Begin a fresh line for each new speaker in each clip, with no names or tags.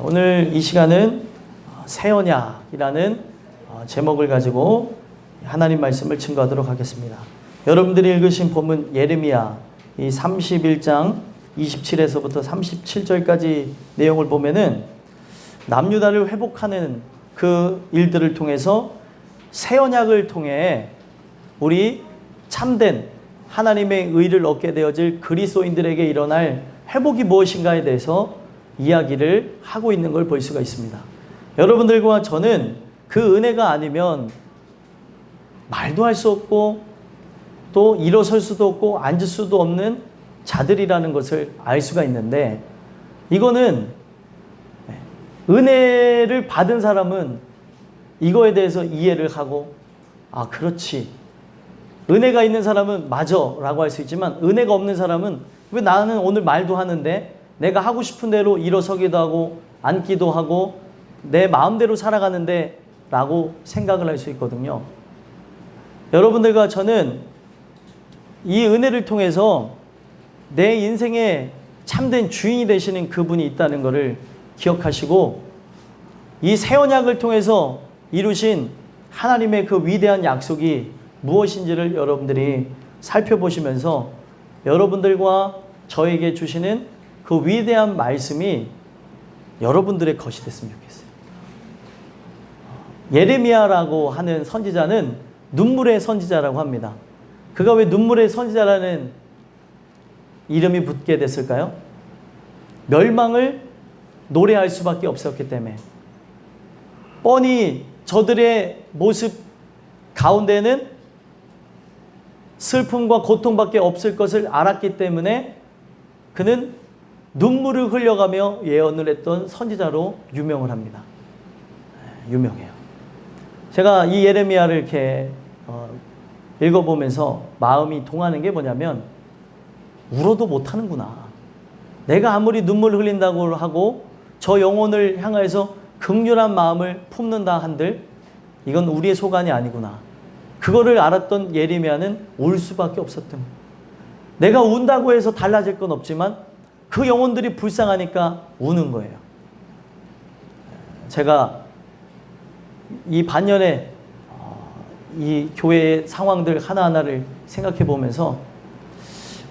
오늘 이 시간은 새 언약이라는 제목을 가지고 하나님 말씀을 증거하도록 하겠습니다. 여러분들이 읽으신 본문 예레미야 이 31장 27에서부터 37절까지 내용을 보면은 남유다를 회복하는 그 일들을 통해서 새 언약을 통해 우리 참된 하나님의 의를 얻게 되어질 그리스도인들에게 일어날 회복이 무엇인가에 대해서 이야기를 하고 있는 걸 볼 수가 있습니다. 여러분들과 저는 그 은혜가 아니면 말도 할 수 없고 또 일어설 수도 없고 앉을 수도 없는 자들이라는 것을 알 수가 있는데, 이거는 은혜를 받은 사람은 이거에 대해서 이해를 하고, 아 그렇지, 은혜가 있는 사람은 맞아 라고 할 수 있지만, 은혜가 없는 사람은 왜 나는 오늘 말도 하는데 내가 하고 싶은 대로 일어서기도 하고 앉기도 하고 내 마음대로 살아가는데 라고 생각을 할 수 있거든요. 여러분들과 저는 이 은혜를 통해서 내 인생의 참된 주인이 되시는 그분이 있다는 것을 기억하시고, 이 새 언약을 통해서 이루신 하나님의 그 위대한 약속이 무엇인지를 여러분들이 살펴보시면서 여러분들과 저에게 주시는 그 위대한 말씀이 여러분들의 것이 됐으면 좋겠어요. 예레미야라고 하는 선지자는 눈물의 선지자라고 합니다. 그가 왜 눈물의 선지자라는 이름이 붙게 됐을까요? 멸망을 노래할 수밖에 없었기 때문에, 뻔히 저들의 모습 가운데는 슬픔과 고통밖에 없을 것을 알았기 때문에 그는 눈물을 흘려가며 예언을 했던 선지자로 유명을 합니다. 유명해요. 제가 이 예레미야를 이렇게 읽어보면서 마음이 동하는 게 뭐냐면, 울어도 못하는구나. 내가 아무리 눈물 흘린다고 하고 저 영혼을 향하여서 긍휼한 마음을 품는다 한들 이건 우리의 소관이 아니구나. 그거를 알았던 예레미야는 울 수밖에 없었던 거예요. 내가 운다고 해서 달라질 건 없지만 그 영혼들이 불쌍하니까 우는 거예요. 제가 이 반년에 이 교회의 상황들 하나하나를 생각해 보면서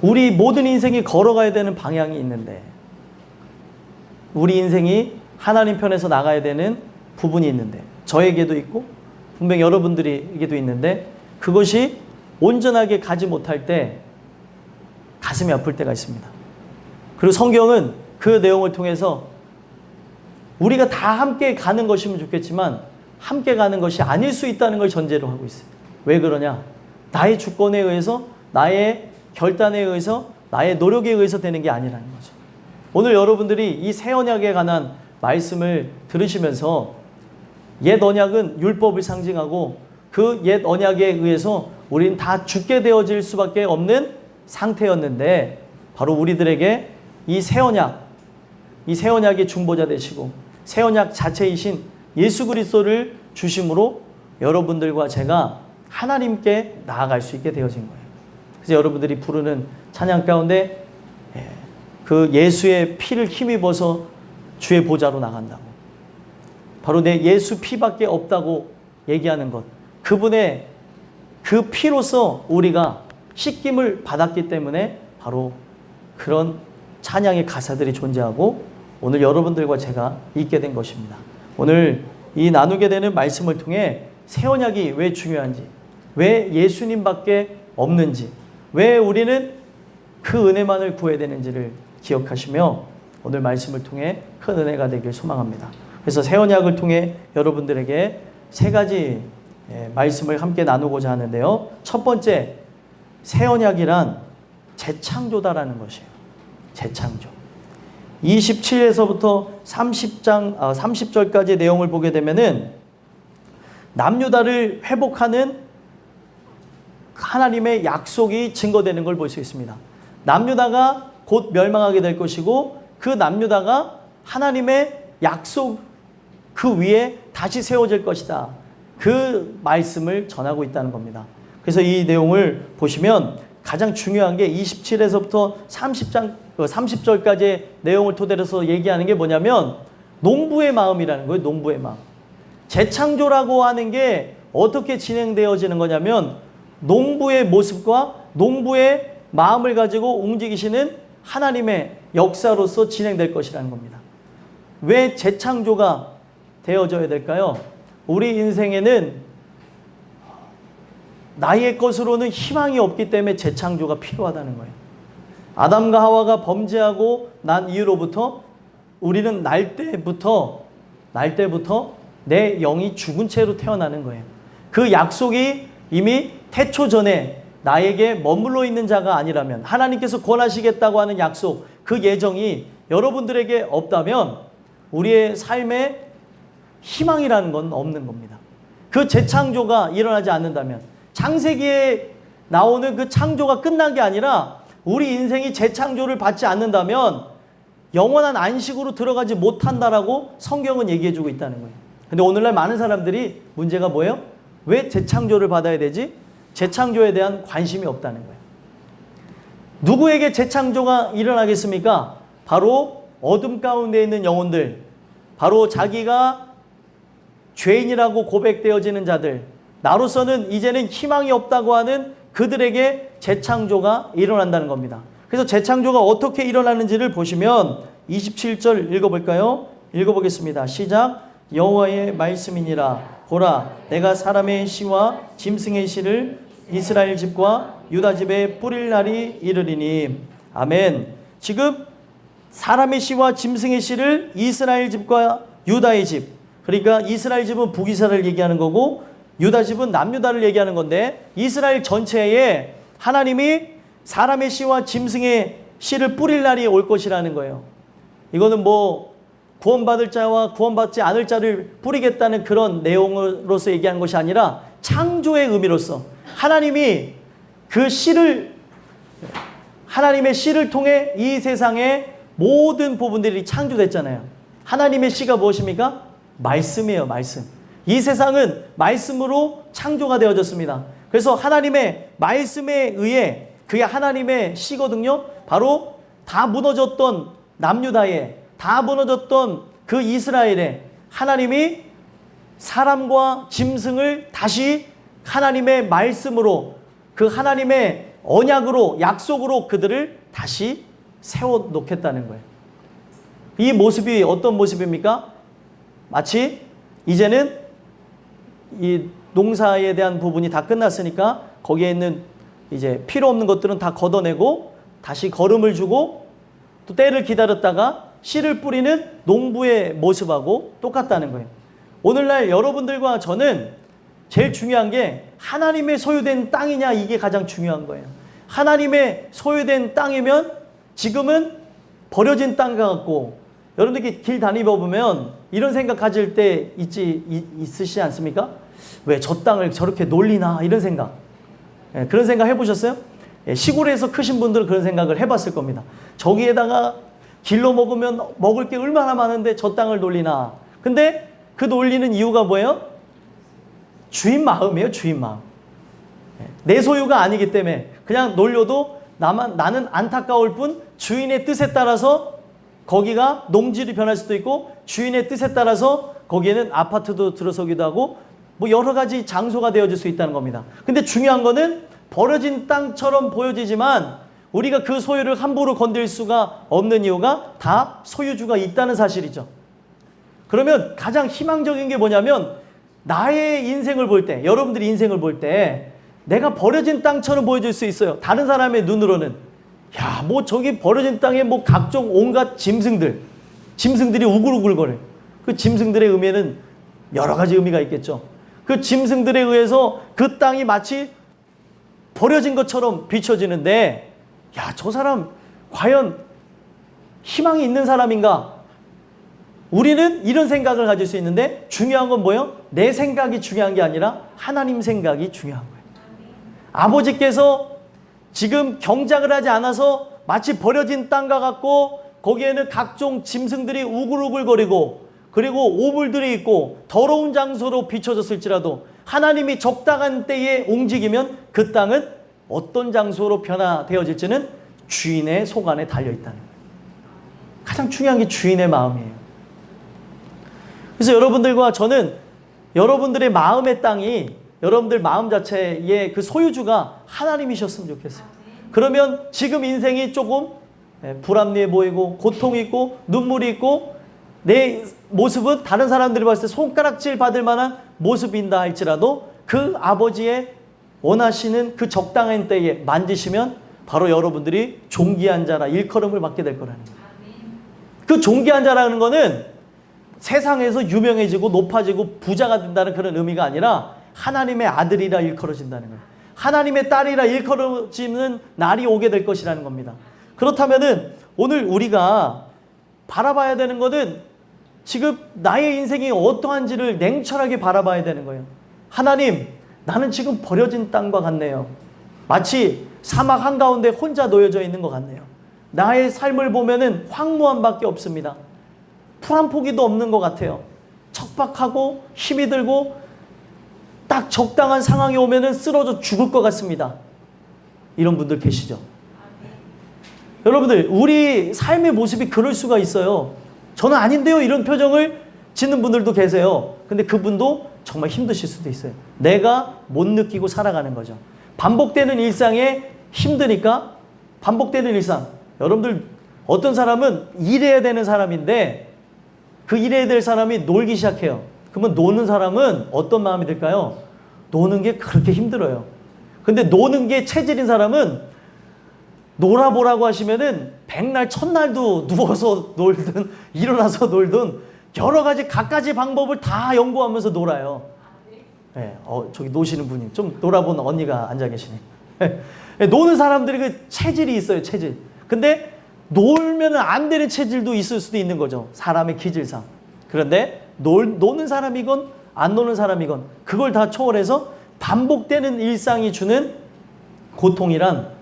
우리 모든 인생이 걸어가야 되는 방향이 있는데, 우리 인생이 하나님 편에서 나가야 되는 부분이 있는데, 저에게도 있고 분명 여러분들에게도 있는데, 그것이 온전하게 가지 못할 때 가슴이 아플 때가 있습니다. 그리고 성경은 그 내용을 통해서 우리가 다 함께 가는 것이면 좋겠지만 함께 가는 것이 아닐 수 있다는 걸 전제로 하고 있어요. 왜 그러냐? 나의 주권에 의해서, 나의 결단에 의해서, 나의 노력에 의해서 되는 게 아니라는 거죠. 오늘 여러분들이 이 새 언약에 관한 말씀을 들으시면서, 옛 언약은 율법을 상징하고 그 옛 언약에 의해서 우리는 다 죽게 되어질 수밖에 없는 상태였는데, 바로 우리들에게 이 새 언약, 이 새 언약의 중보자 되시고 새 언약 자체이신 예수 그리스도를 주심으로 여러분들과 제가 하나님께 나아갈 수 있게 되어진 거예요. 그래서 여러분들이 부르는 찬양 가운데 그 예수의 피를 힘입어서 주의 보좌로 나간다고, 바로 내 예수 피밖에 없다고 얘기하는 것, 그분의 그 피로서 우리가 씻김을 받았기 때문에 바로 그런 찬양의 가사들이 존재하고 오늘 여러분들과 제가 있게 된 것입니다. 오늘 이 나누게 되는 말씀을 통해 새 언약이 왜 중요한지, 왜 예수님밖에 없는지, 왜 우리는 그 은혜만을 구해야 되는지를 기억하시며 오늘 말씀을 통해 큰 은혜가 되길 소망합니다. 그래서 새 언약을 통해 여러분들에게 세 가지 말씀을 함께 나누고자 하는데요. 첫 번째, 새 언약이란 재창조다라는 것이에요. 재창조. 27에서부터 30절까지의 내용을 보게 되면은 남유다를 회복하는 하나님의 약속이 증거되는 걸 볼 수 있습니다. 남유다가 곧 멸망하게 될 것이고, 그 남유다가 하나님의 약속 그 위에 다시 세워질 것이다. 그 말씀을 전하고 있다는 겁니다. 그래서 이 내용을 보시면 가장 중요한 게 27에서부터 30절까지의 내용을 토대로 해서 얘기하는 게 뭐냐면, 농부의 마음이라는 거예요. 농부의 마음. 재창조라고 하는 게 어떻게 진행되어지는 거냐면 농부의 모습과 농부의 마음을 가지고 움직이시는 하나님의 역사로서 진행될 것이라는 겁니다. 왜 재창조가 되어져야 될까요? 우리 인생에는 나의 것으로는 희망이 없기 때문에 재창조가 필요하다는 거예요. 아담과 하와가 범죄하고 난 이후로부터 우리는 날 때부터 내 영이 죽은 채로 태어나는 거예요. 그 약속이 이미 태초 전에 나에게 머물러 있는 자가 아니라면, 하나님께서 권하시겠다고 하는 약속, 그 예정이 여러분들에게 없다면 우리의 삶에 희망이라는 건 없는 겁니다. 그 재창조가 일어나지 않는다면, 창세기에 나오는 그 창조가 끝난 게 아니라 우리 인생이 재창조를 받지 않는다면 영원한 안식으로 들어가지 못한다라고 성경은 얘기해주고 있다는 거예요. 근데 오늘날 많은 사람들이 문제가 뭐예요? 왜 재창조를 받아야 되지? 재창조에 대한 관심이 없다는 거예요. 누구에게 재창조가 일어나겠습니까? 바로 어둠 가운데 있는 영혼들, 바로 자기가 죄인이라고 고백되어지는 자들, 나로서는 이제는 희망이 없다고 하는 그들에게 재창조가 일어난다는 겁니다. 그래서 재창조가 어떻게 일어나는지를 보시면 27절 읽어볼까요? 읽어보겠습니다. 시작. 여호와의 말씀이니라. 보라, 내가 사람의 씨와 짐승의 씨를 이스라엘 집과 유다 집에 뿌릴 날이 이르리니. 아멘. 지금 사람의 씨와 짐승의 씨를 이스라엘 집과 유다의 집, 그러니까 이스라엘 집은 북이스라엘 얘기하는 거고 유다 집은 남유다를 얘기하는 건데, 이스라엘 전체에 하나님이 사람의 씨와 짐승의 씨를 뿌릴 날이 올 것이라는 거예요. 이거는 뭐 구원받을 자와 구원받지 않을 자를 뿌리겠다는 그런 내용으로서 얘기하는 것이 아니라 창조의 의미로서 하나님이 그 씨를, 하나님의 씨를 통해 이 세상의 모든 부분들이 창조됐잖아요. 하나님의 씨가 무엇입니까? 말씀이에요. 말씀. 이 세상은 말씀으로 창조가 되어졌습니다. 그래서 하나님의 말씀에 의해, 그게 하나님의 씨거든요. 바로 다 무너졌던 남유다에, 다 무너졌던 그 이스라엘에 하나님이 사람과 짐승을 다시 하나님의 말씀으로, 그 하나님의 언약으로, 약속으로 그들을 다시 세워놓겠다는 거예요. 이 모습이 어떤 모습입니까? 마치 이제는 이 농사에 대한 부분이 다 끝났으니까 거기에 있는 이제 필요 없는 것들은 다 걷어내고 다시 거름을 주고 또 때를 기다렸다가 씨를 뿌리는 농부의 모습하고 똑같다는 거예요. 오늘날 여러분들과 저는 제일 중요한 게 하나님의 소유된 땅이냐, 이게 가장 중요한 거예요. 하나님의 소유된 땅이면 지금은 버려진 땅 같고, 여러분들이 길 다니며 보면 이런 생각 가질 때 있으시지 않습니까? 왜 저 땅을 저렇게 놀리나, 이런 생각. 그런 생각 해보셨어요? 시골에서 크신 분들은 그런 생각을 해봤을 겁니다. 저기에다가 길로 먹으면 먹을 게 얼마나 많은데 저 땅을 놀리나. 근데 그 놀리는 이유가 뭐예요? 주인 마음이에요. 주인 마음. 내 소유가 아니기 때문에 그냥 놀려도 나는 안타까울 뿐, 주인의 뜻에 따라서 거기가 농지로 변할 수도 있고 주인의 뜻에 따라서 거기에는 아파트도 들어서기도 하고 뭐 여러 가지 장소가 되어질 수 있다는 겁니다. 근데 중요한 거는 버려진 땅처럼 보여지지만 우리가 그 소유를 함부로 건들 수가 없는 이유가 다 소유주가 있다는 사실이죠. 그러면 가장 희망적인 게 뭐냐면, 나의 인생을 볼 때, 여러분들이 인생을 볼 때 내가 버려진 땅처럼 보여질 수 있어요. 다른 사람의 눈으로는 야, 뭐 저기 버려진 땅에 뭐 각종 온갖 짐승들이 우글우글거려. 그 짐승들의 의미에는 여러 가지 의미가 있겠죠. 그 짐승들에 의해서 그 땅이 마치 버려진 것처럼 비춰지는데, 야, 저 사람 과연 희망이 있는 사람인가? 우리는 이런 생각을 가질 수 있는데, 중요한 건 뭐예요? 내 생각이 중요한 게 아니라 하나님 생각이 중요한 거예요. 아버지께서 지금 경작을 하지 않아서 마치 버려진 땅과 같고 거기에는 각종 짐승들이 우글우글거리고 그리고 오물들이 있고 더러운 장소로 비춰졌을지라도 하나님이 적당한 때에 움직이면 그 땅은 어떤 장소로 변화되어질지는 주인의 손안에 달려있다는 거예요. 가장 중요한 게 주인의 마음이에요. 그래서 여러분들과 저는 여러분들의 마음의 땅이 여러분들 마음 자체의 그 소유주가 하나님이셨으면 좋겠어요. 그러면 지금 인생이 조금 불합리해 보이고 고통이 있고 눈물이 있고 내 모습은 다른 사람들이 봤을 때 손가락질 받을 만한 모습인다 할지라도 그 아버지의 원하시는 그 적당한 때에 만지시면 바로 여러분들이 존귀한 자라 일컬음을 받게 될 거라는 거예요. 그 존귀한 자라는 거는 세상에서 유명해지고 높아지고 부자가 된다는 그런 의미가 아니라 하나님의 아들이라 일컬어진다는 거예요. 하나님의 딸이라 일컬어지는 날이 오게 될 것이라는 겁니다. 그렇다면은 오늘 우리가 바라봐야 되는 것은 지금 나의 인생이 어떠한지를 냉철하게 바라봐야 되는 거예요. 하나님, 나는 지금 버려진 땅과 같네요. 마치 사막 한가운데 혼자 놓여져 있는 것 같네요. 나의 삶을 보면은 황무함밖에 없습니다. 풀 한 포기도 없는 것 같아요. 척박하고 힘이 들고 딱 적당한 상황이 오면은 쓰러져 죽을 것 같습니다. 이런 분들 계시죠? 여러분들, 우리 삶의 모습이 그럴 수가 있어요. 저는 아닌데요, 이런 표정을 짓는 분들도 계세요. 근데 그분도 정말 힘드실 수도 있어요. 내가 못 느끼고 살아가는 거죠. 반복되는 일상에 힘드니까 반복되는 일상. 여러분들, 어떤 사람은 일해야 되는 사람인데 그 일해야 될 사람이 놀기 시작해요. 그러면 노는 사람은 어떤 마음이 들까요? 노는 게 그렇게 힘들어요. 근데 노는 게 체질인 사람은 놀아보라고 하시면은 백날 첫날도 누워서 놀든 일어나서 놀든 여러 가지 갖가지 방법을 다 연구하면서 놀아요. 네, 저기 노시는 분이 좀 놀아본 언니가 앉아 계시네. 노는 사람들이 그 체질이 있어요, 체질. 근데 놀면 안 되는 체질도 있을 수도 있는 거죠. 사람의 기질상. 그런데 노는 사람이건 안 노는 사람이건 그걸 다 초월해서 반복되는 일상이 주는 고통이란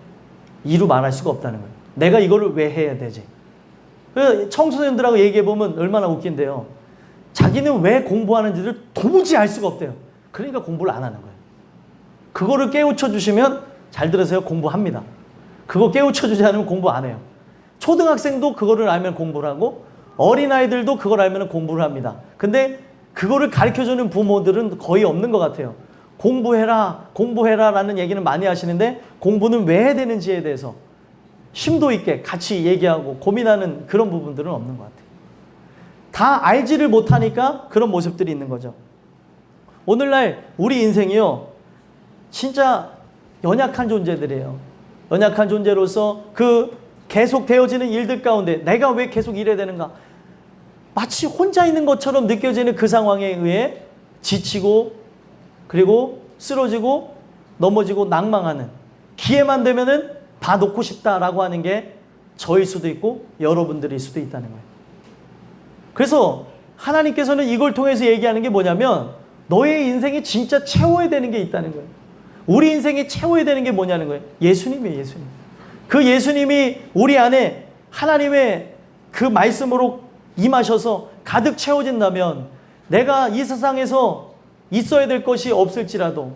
이루 말할 수가 없다는 거예요. 내가 이거를 왜 해야 되지? 청소년들하고 얘기해보면 얼마나 웃긴데요. 자기는 왜 공부하는지를 도무지 알 수가 없대요. 그러니까 공부를 안 하는 거예요. 그거를 깨우쳐 주시면 잘 들으세요. 공부합니다. 그거 깨우쳐 주지 않으면 공부 안 해요. 초등학생도 그거를 알면 공부를 하고 어린아이들도 그걸 알면 공부를 합니다. 근데 그거를 가르쳐주는 부모들은 거의 없는 것 같아요. 공부해라, 공부해라 라는 얘기는 많이 하시는데 공부는 왜 해야 되는지에 대해서 심도 있게 같이 얘기하고 고민하는 그런 부분들은 없는 것 같아요. 다 알지를 못하니까 그런 모습들이 있는 거죠. 오늘날 우리 인생이요, 진짜 연약한 존재들이에요. 연약한 존재로서 그 계속 되어지는 일들 가운데 내가 왜 계속 이래야 되는가? 마치 혼자 있는 것처럼 느껴지는 그 상황에 의해 지치고 그리고 쓰러지고 넘어지고 낭망하는, 기회만 되면은 다 놓고 싶다라고 하는 게 저일 수도 있고 여러분들일 수도 있다는 거예요. 그래서 하나님께서는 이걸 통해서 얘기하는 게 뭐냐면 너의 인생이 진짜 채워야 되는 게 있다는 거예요. 우리 인생이 채워야 되는 게 뭐냐는 거예요. 예수님이에요, 예수님. 그 예수님이 우리 안에 하나님의 그 말씀으로 임하셔서 가득 채워진다면 내가 이 세상에서 있어야 될 것이 없을지라도,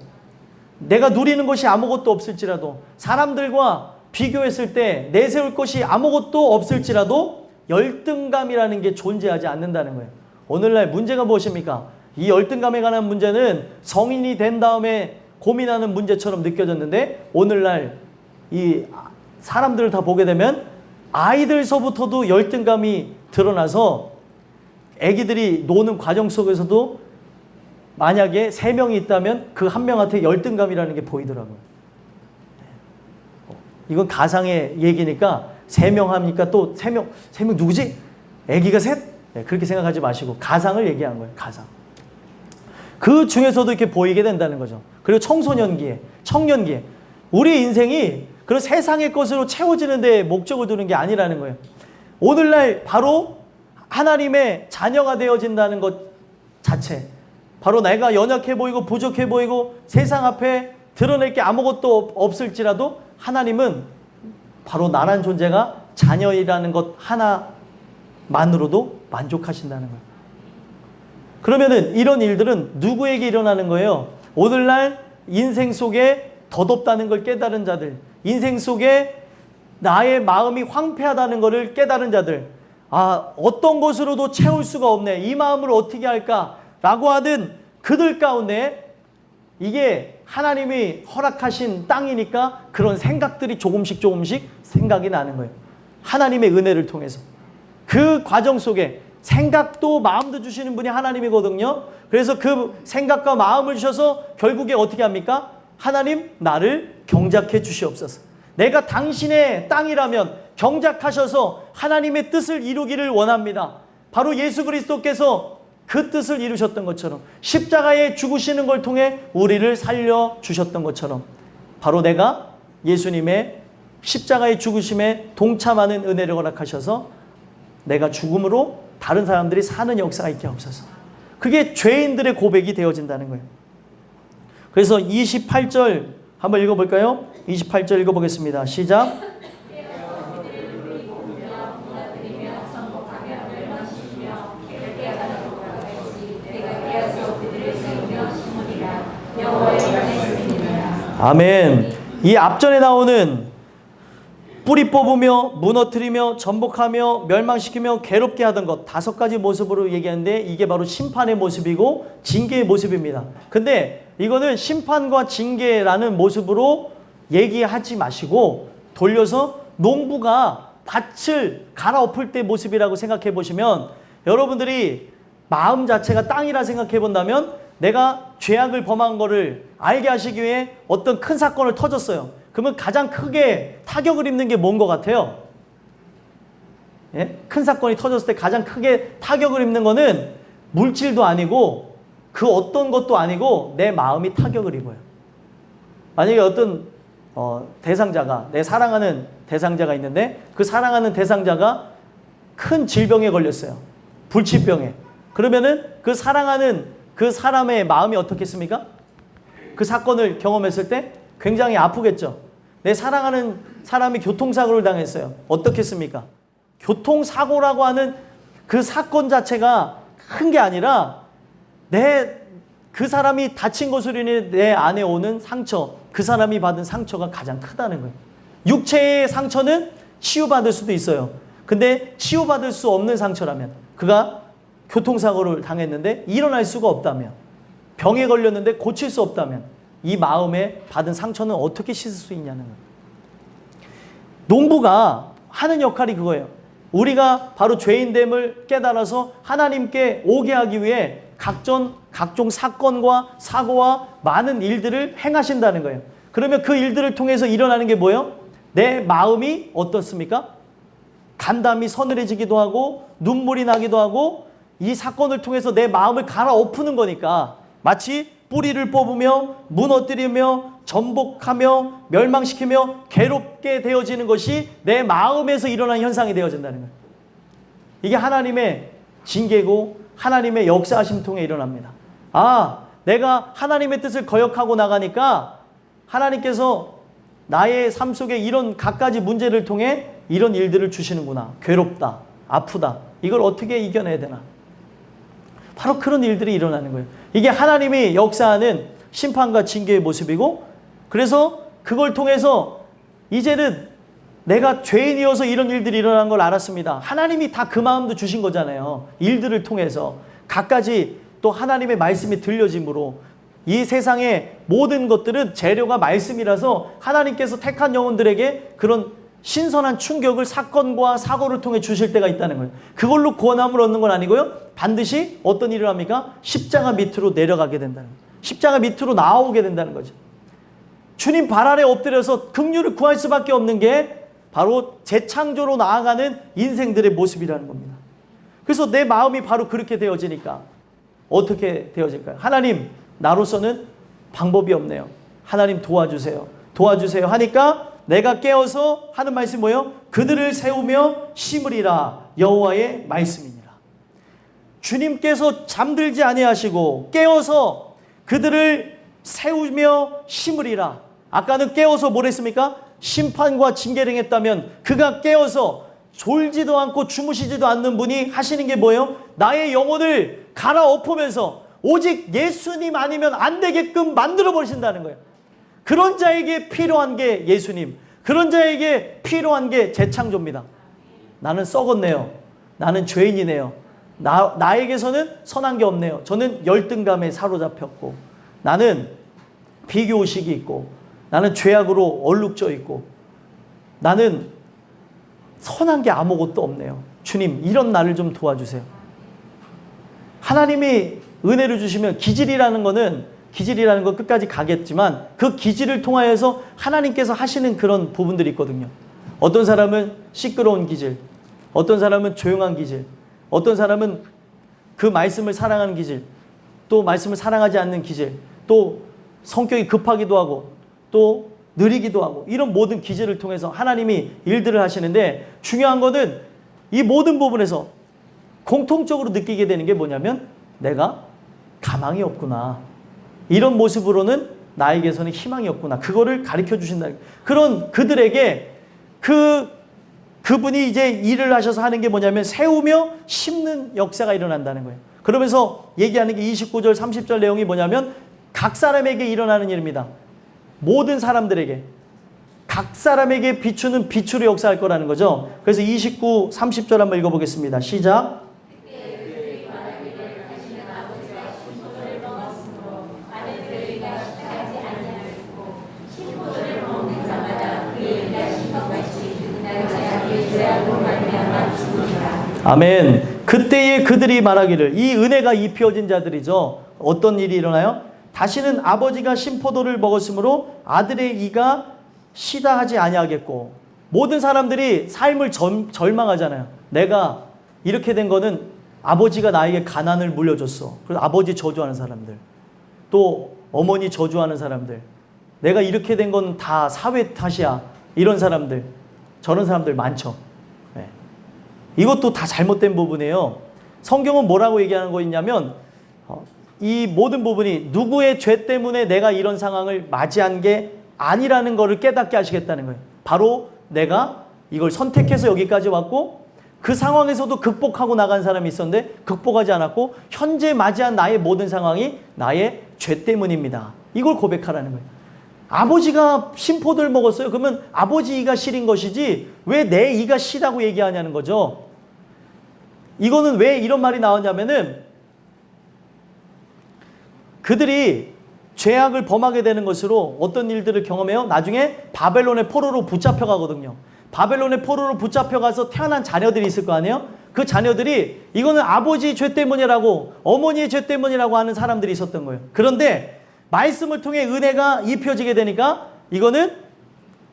내가 누리는 것이 아무것도 없을지라도, 사람들과 비교했을 때 내세울 것이 아무것도 없을지라도 열등감이라는 게 존재하지 않는다는 거예요. 오늘날 문제가 무엇입니까? 이 열등감에 관한 문제는 성인이 된 다음에 고민하는 문제처럼 느껴졌는데 오늘날 이 사람들을 다 보게 되면 아이들서부터도 열등감이 드러나서 아기들이 노는 과정 속에서도 만약에 3명이 있다면 그 한 명한테 열등감이라는 게 보이더라고요. 이건 가상의 얘기니까 3명 하니까 또 3명 누구지? 아기가 셋? 네, 그렇게 생각하지 마시고 가상을 얘기한 거예요. 가상. 그 중에서도 이렇게 보이게 된다는 거죠. 그리고 청소년기에, 청년기에 우리 인생이 그런 세상의 것으로 채워지는 데 목적을 두는 게 아니라는 거예요. 오늘날 바로 하나님의 자녀가 되어진다는 것 자체, 바로 내가 연약해 보이고 부족해 보이고 세상 앞에 드러낼 게 아무것도 없을지라도 하나님은 바로 나란 존재가 자녀이라는 것 하나만으로도 만족하신다는 거예요. 그러면은 이런 일들은 누구에게 일어나는 거예요? 오늘날 인생 속에 덧없다는 걸 깨달은 자들, 인생 속에 나의 마음이 황폐하다는 것을 깨달은 자들, 어떤 것으로도 채울 수가 없네. 이 마음을 어떻게 할까라고 하던 그들 가운데 이게 하나님이 허락하신 땅이니까 그런 생각들이 조금씩 생각이 나는 거예요. 하나님의 은혜를 통해서. 그 과정 속에 생각도 마음도 주시는 분이 하나님이거든요. 그래서 그 생각과 마음을 주셔서 결국에 어떻게 합니까? 하나님, 나를 경작해 주시옵소서. 내가 당신의 땅이라면 경작하셔서 하나님의 뜻을 이루기를 원합니다. 바로 예수 그리스도께서 그 뜻을 이루셨던 것처럼, 십자가에 죽으시는 걸 통해 우리를 살려주셨던 것처럼, 바로 내가 예수님의 십자가의 죽으심에 동참하는 은혜를 허락하셔서 내가 죽음으로 다른 사람들이 사는 역사가 있게 하옵소서. 그게 죄인들의 고백이 되어진다는 거예요. 그래서 28절 한번 읽어볼까요? 28절 읽어보겠습니다. 시작. 아멘. 이 앞전에 나오는 뿌리 뽑으며 무너뜨리며 전복하며 멸망시키며 괴롭게 하던 것 5가지 모습으로 얘기하는데 이게 바로 심판의 모습이고 징계의 모습입니다. 근데 이거는 심판과 징계라는 모습으로 얘기하지 마시고 돌려서 농부가 밭을 갈아엎을 때 모습이라고 생각해 보시면, 여러분들이 마음 자체가 땅이라 생각해 본다면 내가 죄악을 범한 거를 알게 하시기 위해 어떤 큰 사건을 터졌어요. 그러면 가장 크게 타격을 입는 게 뭔 것 같아요? 예? 큰 사건이 터졌을 때 가장 크게 타격을 입는 거는 물질도 아니고 그 어떤 것도 아니고 내 마음이 타격을 입어요. 만약에 어떤 대상자가, 내 사랑하는 대상자가 있는데 그 사랑하는 대상자가 큰 질병에 걸렸어요. 불치병에. 그러면은 그 사랑하는 그 사람의 마음이 어떻겠습니까? 그 사건을 경험했을 때 굉장히 아프겠죠. 내 사랑하는 사람이 교통사고를 당했어요. 어떻겠습니까? 교통사고라고 하는 그 사건 자체가 큰 게 아니라 그 사람이 다친 것으로 인해 내 안에 오는 상처, 그 사람이 받은 상처가 가장 크다는 거예요. 육체의 상처는 치유받을 수도 있어요. 근데 치유받을 수 없는 상처라면, 그가 교통사고를 당했는데 일어날 수가 없다면, 병에 걸렸는데 고칠 수 없다면 이 마음에 받은 상처는 어떻게 씻을 수 있냐는 거예요. 농부가 하는 역할이 그거예요. 우리가 바로 죄인됨을 깨달아서 하나님께 오게 하기 위해 각종 사건과 사고와 많은 일들을 행하신다는 거예요. 그러면 그 일들을 통해서 일어나는 게 뭐예요? 내 마음이 어떻습니까? 간담이 서늘해지기도 하고 눈물이 나기도 하고, 이 사건을 통해서 내 마음을 갈아엎는 거니까 마치 뿌리를 뽑으며 무너뜨리며 전복하며 멸망시키며 괴롭게 되어지는 것이 내 마음에서 일어나는 현상이 되어진다는 거예요. 이게 하나님의 징계고 하나님의 역사하심 통해 일어납니다. 내가 하나님의 뜻을 거역하고 나가니까 하나님께서 나의 삶 속에 이런 갖가지 문제를 통해 이런 일들을 주시는구나. 괴롭다, 아프다. 이걸 어떻게 이겨내야 되나. 바로 그런 일들이 일어나는 거예요. 이게 하나님이 역사하는 심판과 징계의 모습이고, 그래서 그걸 통해서 이제는 내가 죄인이어서 이런 일들이 일어난 걸 알았습니다. 하나님이 다 그 마음도 주신 거잖아요. 일들을 통해서 갖가지 또 하나님의 말씀이 들려짐으로, 이 세상의 모든 것들은 재료가 말씀이라서 하나님께서 택한 영혼들에게 그런 신선한 충격을 사건과 사고를 통해 주실 때가 있다는 거예요. 그걸로 구원함을 얻는 건 아니고요. 반드시 어떤 일을 합니까? 십자가 밑으로 내려가게 된다는 거예요. 십자가 밑으로 나오게 된다는 거죠. 주님 발 아래 엎드려서 긍휼을 구할 수밖에 없는 게 바로 재창조로 나아가는 인생들의 모습이라는 겁니다. 그래서 내 마음이 바로 그렇게 되어지니까 어떻게 되어질까요? 하나님, 나로서는 방법이 없네요. 하나님 도와주세요. 도와주세요 하니까 내가 깨어서 하는 말씀이 뭐예요? 그들을 세우며 심으리라. 여호와의 말씀이니라. 주님께서 잠들지 아니하시고 깨어서 그들을 세우며 심으리라. 아까는 깨어서 뭘 했습니까? 심판과 징계를 했다면, 그가 깨어서 졸지도 않고 주무시지도 않는 분이 하시는 게 뭐예요? 나의 영혼을 갈아엎으면서 오직 예수님 아니면 안 되게끔 만들어 버리신다는 거예요. 그런 자에게 필요한 게 예수님, 그런 자에게 필요한 게 재창조입니다. 나는 썩었네요. 나는 죄인이네요. 나에게서는 선한 게 없네요. 저는 열등감에 사로잡혔고, 나는 비교의식이 있고, 나는 죄악으로 얼룩져 있고, 나는 선한 게 아무것도 없네요. 주님, 이런 나를 좀 도와주세요. 하나님이 은혜를 주시면 기질이라는 거 끝까지 가겠지만 그 기질을 통하여서 하나님께서 하시는 그런 부분들이 있거든요. 어떤 사람은 시끄러운 기질, 어떤 사람은 조용한 기질, 어떤 사람은 그 말씀을 사랑하는 기질, 또 말씀을 사랑하지 않는 기질, 또 성격이 급하기도 하고 또 느리기도 하고, 이런 모든 기질을 통해서 하나님이 일들을 하시는데, 중요한 거는 이 모든 부분에서 공통적으로 느끼게 되는 게 뭐냐면 내가 가망이 없구나. 이런 모습으로는 나에게서는 희망이 없구나. 그거를 가르쳐 주신다. 그런 그들에게 그분이 이제 일을 하셔서 하는 게 뭐냐면 세우며 심는 역사가 일어난다는 거예요. 그러면서 얘기하는 게 29절 30절 내용이 뭐냐면 각 사람에게 일어나는 일입니다. 모든 사람들에게, 각 사람에게 비추는 빛으로 역사할 거라는 거죠. 그래서 29, 30절 한번 읽어보겠습니다. 시작. 아멘. 그때에 그들이 말하기를, 이 은혜가 입혀진 자들이죠. 어떤 일이 일어나요? 다시는 아버지가 신포도를 먹었으므로 아들의 이가 시다 하지 아니하겠고. 모든 사람들이 삶을 절망하잖아요. 내가 이렇게 된 거는 아버지가 나에게 가난을 물려줬어. 그래서 아버지 저주하는 사람들, 또 어머니 저주하는 사람들, 내가 이렇게 된 건 다 사회 탓이야, 이런 사람들, 저런 사람들 많죠. 네. 이것도 다 잘못된 부분이에요. 성경은 뭐라고 얘기하는 거 있냐면 이 모든 부분이 누구의 죄 때문에 내가 이런 상황을 맞이한 게 아니라는 것을 깨닫게 하시겠다는 거예요. 바로 내가 이걸 선택해서 여기까지 왔고, 그 상황에서도 극복하고 나간 사람이 있었는데 극복하지 않았고, 현재 맞이한 나의 모든 상황이 나의 죄 때문입니다. 이걸 고백하라는 거예요. 아버지가 신포도를 먹었어요. 그러면 아버지 이가 시린 것이지 왜 내 이가 시다고 얘기하냐는 거죠. 이거는 왜 이런 말이 나왔냐면은 그들이 죄악을 범하게 되는 것으로 어떤 일들을 경험해요? 나중에 바벨론의 포로로 붙잡혀 가거든요. 바벨론의 포로로 붙잡혀 가서 태어난 자녀들이 있을 거 아니에요? 그 자녀들이 이거는 아버지 죄 때문이라고, 어머니의 죄 때문이라고 하는 사람들이 있었던 거예요. 그런데 말씀을 통해 은혜가 입혀지게 되니까 이거는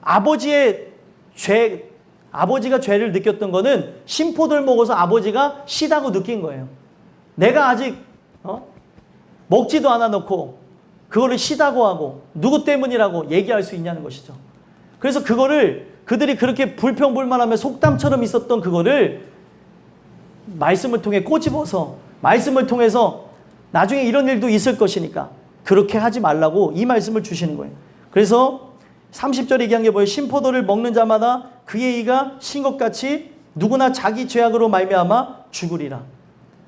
아버지의 죄, 아버지가 죄를 느꼈던 거는 신포도를 먹어서 아버지가 시다고 느낀 거예요. 내가 아직 먹지도 않아 놓고 그거를 시다고 하고 누구 때문이라고 얘기할 수 있냐는 것이죠. 그래서 그거를 그들이 그렇게 불평불만하며 속담처럼 있었던 그거를 말씀을 통해 꼬집어서, 말씀을 통해서 나중에 이런 일도 있을 것이니까 그렇게 하지 말라고 이 말씀을 주시는 거예요. 그래서 30절에 얘기한 게 뭐예요? 신포도를 먹는 자마다 그의 이가 신 것 같이 누구나 자기 죄악으로 말미암아 죽으리라.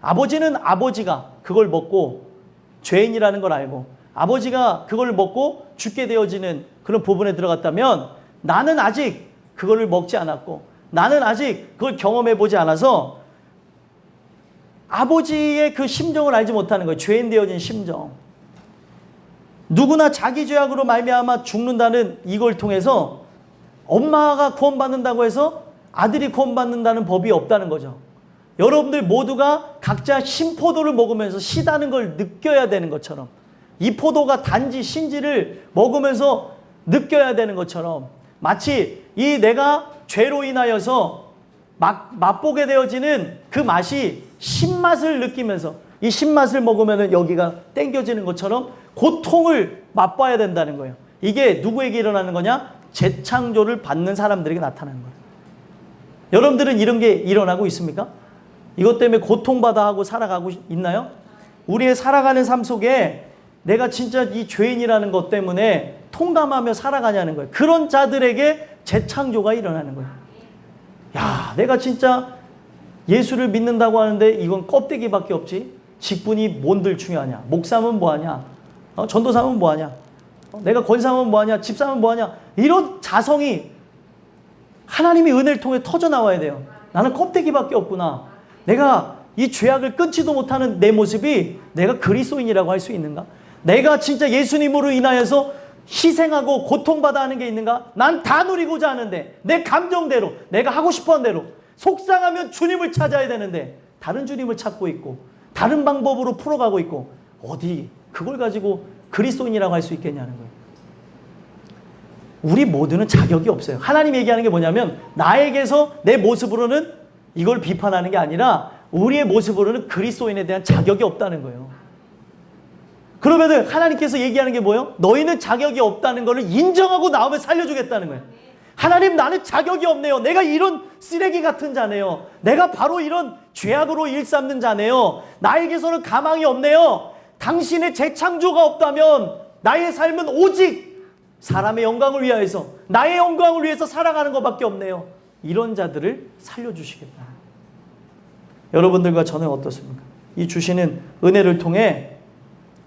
아버지는 아버지가 그걸 먹고 죄인이라는 걸 알고 아버지가 그걸 먹고 죽게 되어지는 그런 부분에 들어갔다면, 나는 아직 그거를 먹지 않았고 나는 아직 그걸 경험해 보지 않아서 아버지의 그 심정을 알지 못하는 거예요. 죄인 되어진 심정. 누구나 자기 죄악으로 말미암아 죽는다는 이걸 통해서 엄마가 구원받는다고 해서 아들이 구원받는다는 법이 없다는 거죠. 여러분들 모두가 각자 신포도를 먹으면서 시다는 걸 느껴야 되는 것처럼, 이 포도가 단지 신지를 먹으면서 느껴야 되는 것처럼, 마치 이 내가 죄로 인하여서 맛보게 되어지는 그 맛이 신맛을 느끼면서 이 신맛을 먹으면 여기가 땡겨지는 것처럼 고통을 맛봐야 된다는 거예요. 이게 누구에게 일어나는 거냐? 재창조를 받는 사람들에게 나타나는 거예요. 여러분들은 이런 게 일어나고 있습니까? 이것 때문에 고통받아 하고 살아가고 있나요? 우리의 살아가는 삶 속에 내가 진짜 이 죄인이라는 것 때문에 통감하며 살아가냐는 거예요. 그런 자들에게 재창조가 일어나는 거예요. 야, 내가 진짜 예수를 믿는다고 하는데 이건 껍데기밖에 없지. 직분이 뭔들 중요하냐? 목사면 뭐하냐? 전도사면 뭐하냐? 내가 권사면 뭐하냐? 집사면 뭐하냐? 이런 자성이 하나님의 은혜를 통해 터져 나와야 돼요. 나는 껍데기밖에 없구나. 내가 이 죄악을 끊지도 못하는 내 모습이 내가 그리스도인이라고 할 수 있는가? 내가 진짜 예수님으로 인하여서 희생하고 고통받아 하는 게 있는가? 난 다 누리고자 하는데 내 감정대로 내가 하고 싶어하는 대로 속상하면 주님을 찾아야 되는데 다른 주님을 찾고 있고 다른 방법으로 풀어가고 있고 어디 그걸 가지고 그리스도인이라고 할 수 있겠냐는 거예요. 우리 모두는 자격이 없어요. 하나님 얘기하는 게 뭐냐면 나에게서 내 모습으로는 이걸 비판하는 게 아니라 우리의 모습으로는 그리스도인에 대한 자격이 없다는 거예요. 그러면은 하나님께서 얘기하는 게 뭐예요? 너희는 자격이 없다는 것을 인정하고 나오면 살려주겠다는 거예요. 하나님, 나는 자격이 없네요. 내가 이런 쓰레기 같은 자네요. 내가 바로 이런 죄악으로 일삼는 자네요. 나에게서는 가망이 없네요. 당신의 재창조가 없다면 나의 삶은 오직 사람의 영광을 위하여서 나의 영광을 위해서 살아가는 것밖에 없네요. 이런 자들을 살려주시겠다. 여러분들과 저는 어떻습니까? 이 주시는 은혜를 통해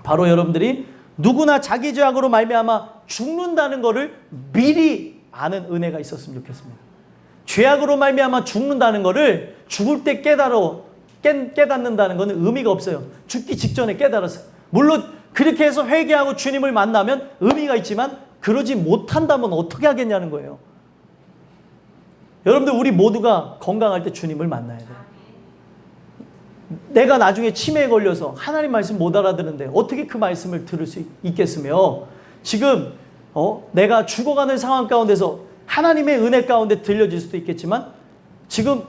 바로 여러분들이 누구나 자기 죄악으로 말미암아 죽는다는 것을 미리 아는 은혜가 있었으면 좋겠습니다. 죄악으로 말미암아 죽는다는 것을 죽을 때 깨닫는다는 것은 의미가 없어요. 죽기 직전에 깨달았어요. 물론 그렇게 해서 회개하고 주님을 만나면 의미가 있지만 그러지 못한다면 어떻게 하겠냐는 거예요. 여러분들, 우리 모두가 건강할 때 주님을 만나야 돼요. 내가 나중에 치매에 걸려서 하나님 말씀 못 알아듣는데 어떻게 그 말씀을 들을 수 있겠으며, 지금 내가 죽어가는 상황 가운데서 하나님의 은혜 가운데 들려질 수도 있겠지만 지금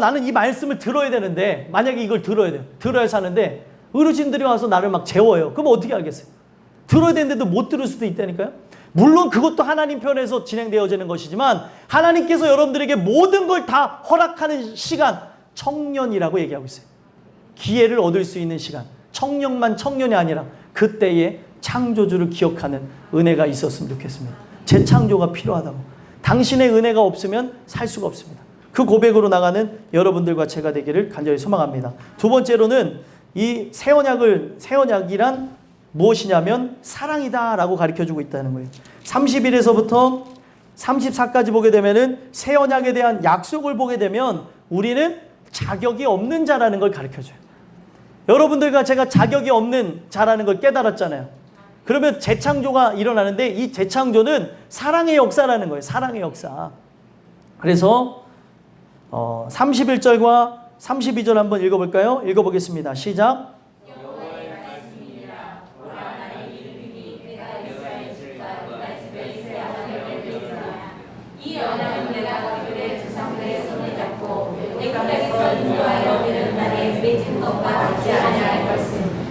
나는 이 말씀을 들어야 되는데, 만약에 이걸 들어야 돼요. 들어야 사는데 어르신들이 와서 나를 막 재워요. 그럼 어떻게 하겠어요? 들어야 되는데도 못 들을 수도 있다니까요. 물론 그것도 하나님 편에서 진행되어지는 것이지만 하나님께서 여러분들에게 모든 걸 다 허락하는 시간, 청년이라고 얘기하고 있어요. 기회를 얻을 수 있는 시간. 청년만 청년이 아니라 그때의 창조주를 기억하는 은혜가 있었으면 좋겠습니다. 재창조가 필요하다고. 당신의 은혜가 없으면 살 수가 없습니다. 그 고백으로 나가는 여러분들과 제가 되기를 간절히 소망합니다. 두 번째로는 이 새 언약이란 무엇이냐면 사랑이다라고 가르쳐주고 있다는 거예요. 31에서부터 34까지 보게 되면은 새 언약에 대한 약속을 보게 되면 우리는 자격이 없는 자라는 걸 가르쳐줘요. 여러분들과 제가 자격이 없는 자라는 걸 깨달았잖아요. 그러면 재창조가 일어나는데 이 재창조는 사랑의 역사라는 거예요. 사랑의 역사. 그래서 31절과 32절 한번 읽어볼까요? 읽어보겠습니다. 시작.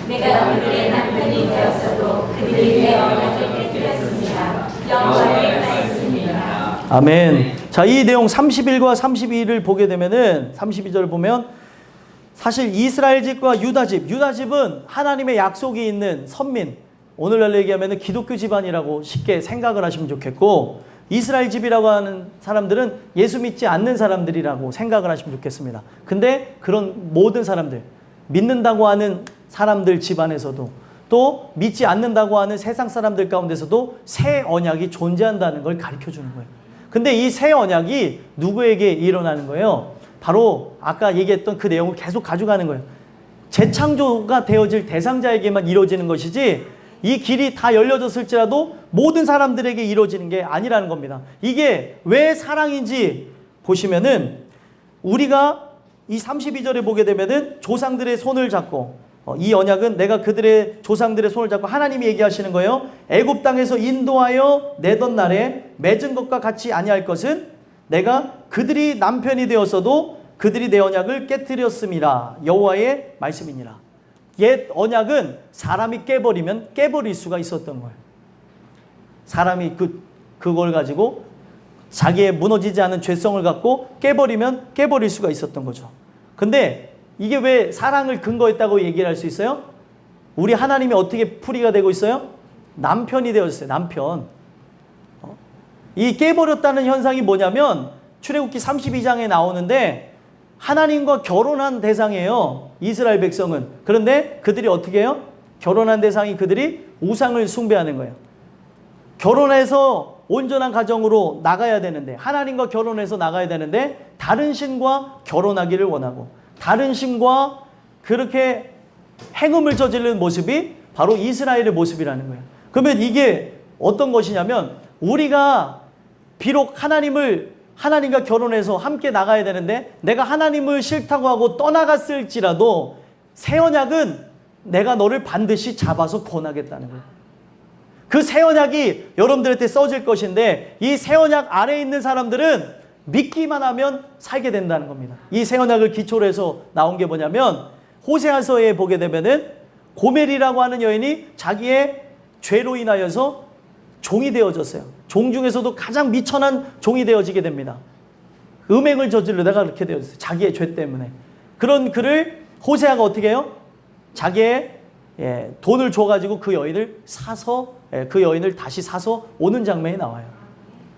내가 그들의 남편이 되었어도 그들이 내 언약을 깨뜨렸습니다. 영원히 있습니다.
아멘. 자, 이 내용 31과 32를 보게 되면은 32절을 보면 사실 이스라엘 집과 유다 집은 하나님의 약속이 있는 선민, 오늘날로 얘기하면 기독교 집안이라고 쉽게 생각을 하시면 좋겠고, 이스라엘 집이라고 하는 사람들은 예수 믿지 않는 사람들이라고 생각을 하시면 좋겠습니다. 근데 그런 모든 사람들, 믿는다고 하는 사람들 집안에서도 또 믿지 않는다고 하는 세상 사람들 가운데서도 새 언약이 존재한다는 걸 가르쳐주는 거예요. 근데 이 새 언약이 누구에게 일어나는 거예요? 바로 아까 얘기했던 그 내용을 계속 가져가는 거예요. 재창조가 되어질 대상자에게만 이루어지는 것이지 이 길이 다 열려졌을지라도 모든 사람들에게 이루어지는 게 아니라는 겁니다. 이게 왜 사랑인지 보시면은 우리가 이 32절에 보게 되면은 조상들의 손을 잡고, 이 언약은 내가 그들의 조상들의 손을 잡고, 하나님이 얘기하시는 거예요. 애굽 땅에서 인도하여 내던 날에 맺은 것과 같이 아니할 것은 내가 그들이 남편이 되었어도 그들이 내 언약을 깨뜨렸음이라. 여호와의 말씀이니라. 옛 언약은 사람이 깨버리면 깨버릴 수가 있었던 거예요. 사람이 그걸 가지고 자기의 무너지지 않은 죄성을 갖고 깨버리면 깨버릴 수가 있었던 거죠. 근데 이게 왜 사랑을 근거했다고 얘기를 할 수 있어요? 우리 하나님이 어떻게 풀이가 되고 있어요? 남편이 되었어요. 남편. 이 깨버렸다는 현상이 뭐냐면 출애굽기 32장에 나오는데 하나님과 결혼한 대상이에요. 이스라엘 백성은. 그런데 그들이 어떻게 해요? 결혼한 대상이 그들이 우상을 숭배하는 거예요. 결혼해서 온전한 가정으로 나가야 되는데, 하나님과 결혼해서 나가야 되는데 다른 신과 결혼하기를 원하고 다른 신과 그렇게 행음을 저지르는 모습이 바로 이스라엘의 모습이라는 거예요. 그러면 이게 어떤 것이냐면, 우리가 비록 하나님과 결혼해서 함께 나가야 되는데 내가 하나님을 싫다고 하고 떠나갔을지라도 새 언약은 내가 너를 반드시 잡아서 구원하겠다는 거예요. 그 새 언약이 여러분들한테 써질 것인데, 이 새 언약 아래에 있는 사람들은 믿기만 하면 살게 된다는 겁니다. 이 새 언약을 기초로 해서 나온 게 뭐냐면, 호세아서에 보게 되면은 고멜이라고 하는 여인이 자기의 죄로 인하여서 종이 되어졌어요. 종 중에서도 가장 미천한 종이 되어지게 됩니다. 음행을 저지르다가 그렇게 되어졌어요. 자기의 죄 때문에. 그런 그를 호세아가 어떻게 해요? 자기의 돈을 줘가지고 그 여인을 사서, 그 여인을 다시 사서 오는 장면이 나와요.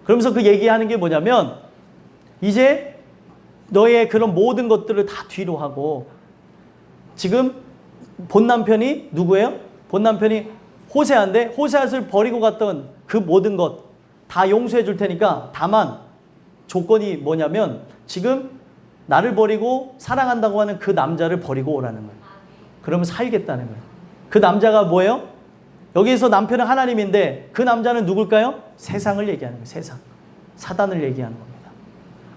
그러면서 그 얘기하는 게 뭐냐면, 이제 너의 그런 모든 것들을 다 뒤로 하고, 지금 본 남편이 누구예요? 본 남편이 호세아인데, 호세아를 버리고 갔던 그 모든 것 다 용서해 줄 테니까, 다만 조건이 뭐냐면, 지금 나를 버리고 사랑한다고 하는 그 남자를 버리고 오라는 거예요. 그러면 살겠다는 거예요. 그 남자가 뭐예요? 여기에서 남편은 하나님인데 그 남자는 누굴까요? 세상을 얘기하는 거예요. 세상. 사단을 얘기하는 겁니다.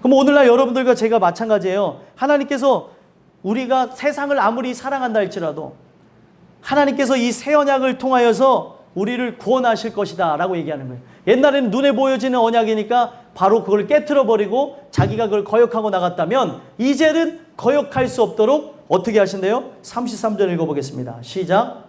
그럼 오늘날 여러분들과 제가 마찬가지예요. 하나님께서 우리가 세상을 아무리 사랑한다 할지라도 하나님께서 이 새 언약을 통하여서 우리를 구원하실 것이다 라고 얘기하는 거예요. 옛날에는 눈에 보여지는 언약이니까 바로 그걸 깨트려 버리고 자기가 그걸 거역하고 나갔다면, 이제는 거역할 수 없도록 어떻게 하신대요? 33절 읽어보겠습니다. 시작.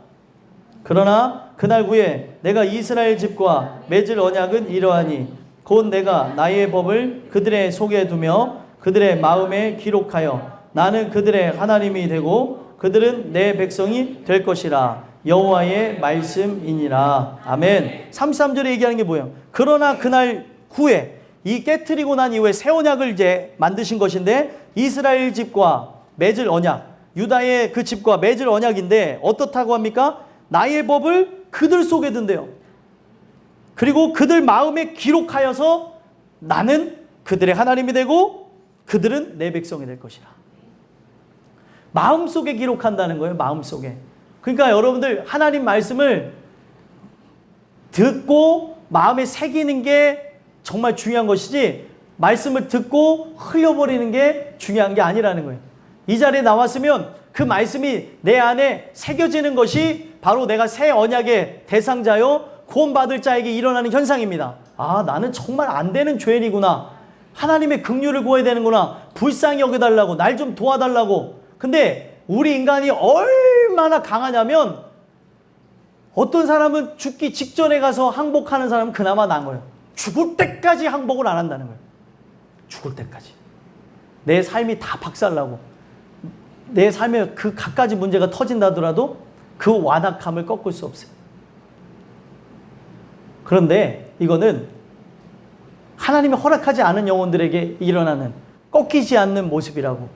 그러나 그날 후에 내가 이스라엘 집과 맺을 언약은 이러하니, 곧 내가 나의 법을 그들의 속에 두며 그들의 마음에 기록하여 나는 그들의 하나님이 되고 그들은 내 백성이 될 것이라. 여호와의 말씀이니라. 아멘. 33절에 얘기하는 게 뭐예요? 그러나 그날 후에, 이 깨트리고 난 이후에 새 언약을 이제 만드신 것인데, 이스라엘 집과 맺을 언약, 유다의 그 집과 맺을 언약인데 어떻다고 합니까? 나의 법을 그들 속에 둔대요. 그리고 그들 마음에 기록하여서 나는 그들의 하나님이 되고 그들은 내 백성이 될 것이라. 마음속에 기록한다는 거예요. 마음속에. 그러니까 여러분들, 하나님 말씀을 듣고 마음에 새기는 게 정말 중요한 것이지, 말씀을 듣고 흘려버리는 게 중요한 게 아니라는 거예요. 이 자리에 나왔으면 그 말씀이 내 안에 새겨지는 것이 바로 내가 새 언약의 대상자요 구원받을 자에게 일어나는 현상입니다. 아, 나는 정말 안 되는 죄인이구나. 하나님의 긍휼을 구해야 되는구나. 불쌍히 여겨달라고, 날 좀 도와달라고. 근데 우리 인간이 얼마나 강하냐면, 어떤 사람은 죽기 직전에 가서 항복하는 사람은 그나마 나은 거예요. 죽을 때까지 항복을 안 한다는 거예요. 죽을 때까지. 내 삶이 다 박살나고 내 삶에 그 갖가지 문제가 터진다더라도 그 완악함을 꺾을 수 없어요. 그런데 이거는 하나님이 허락하지 않은 영혼들에게 일어나는, 꺾이지 않는 모습이라고.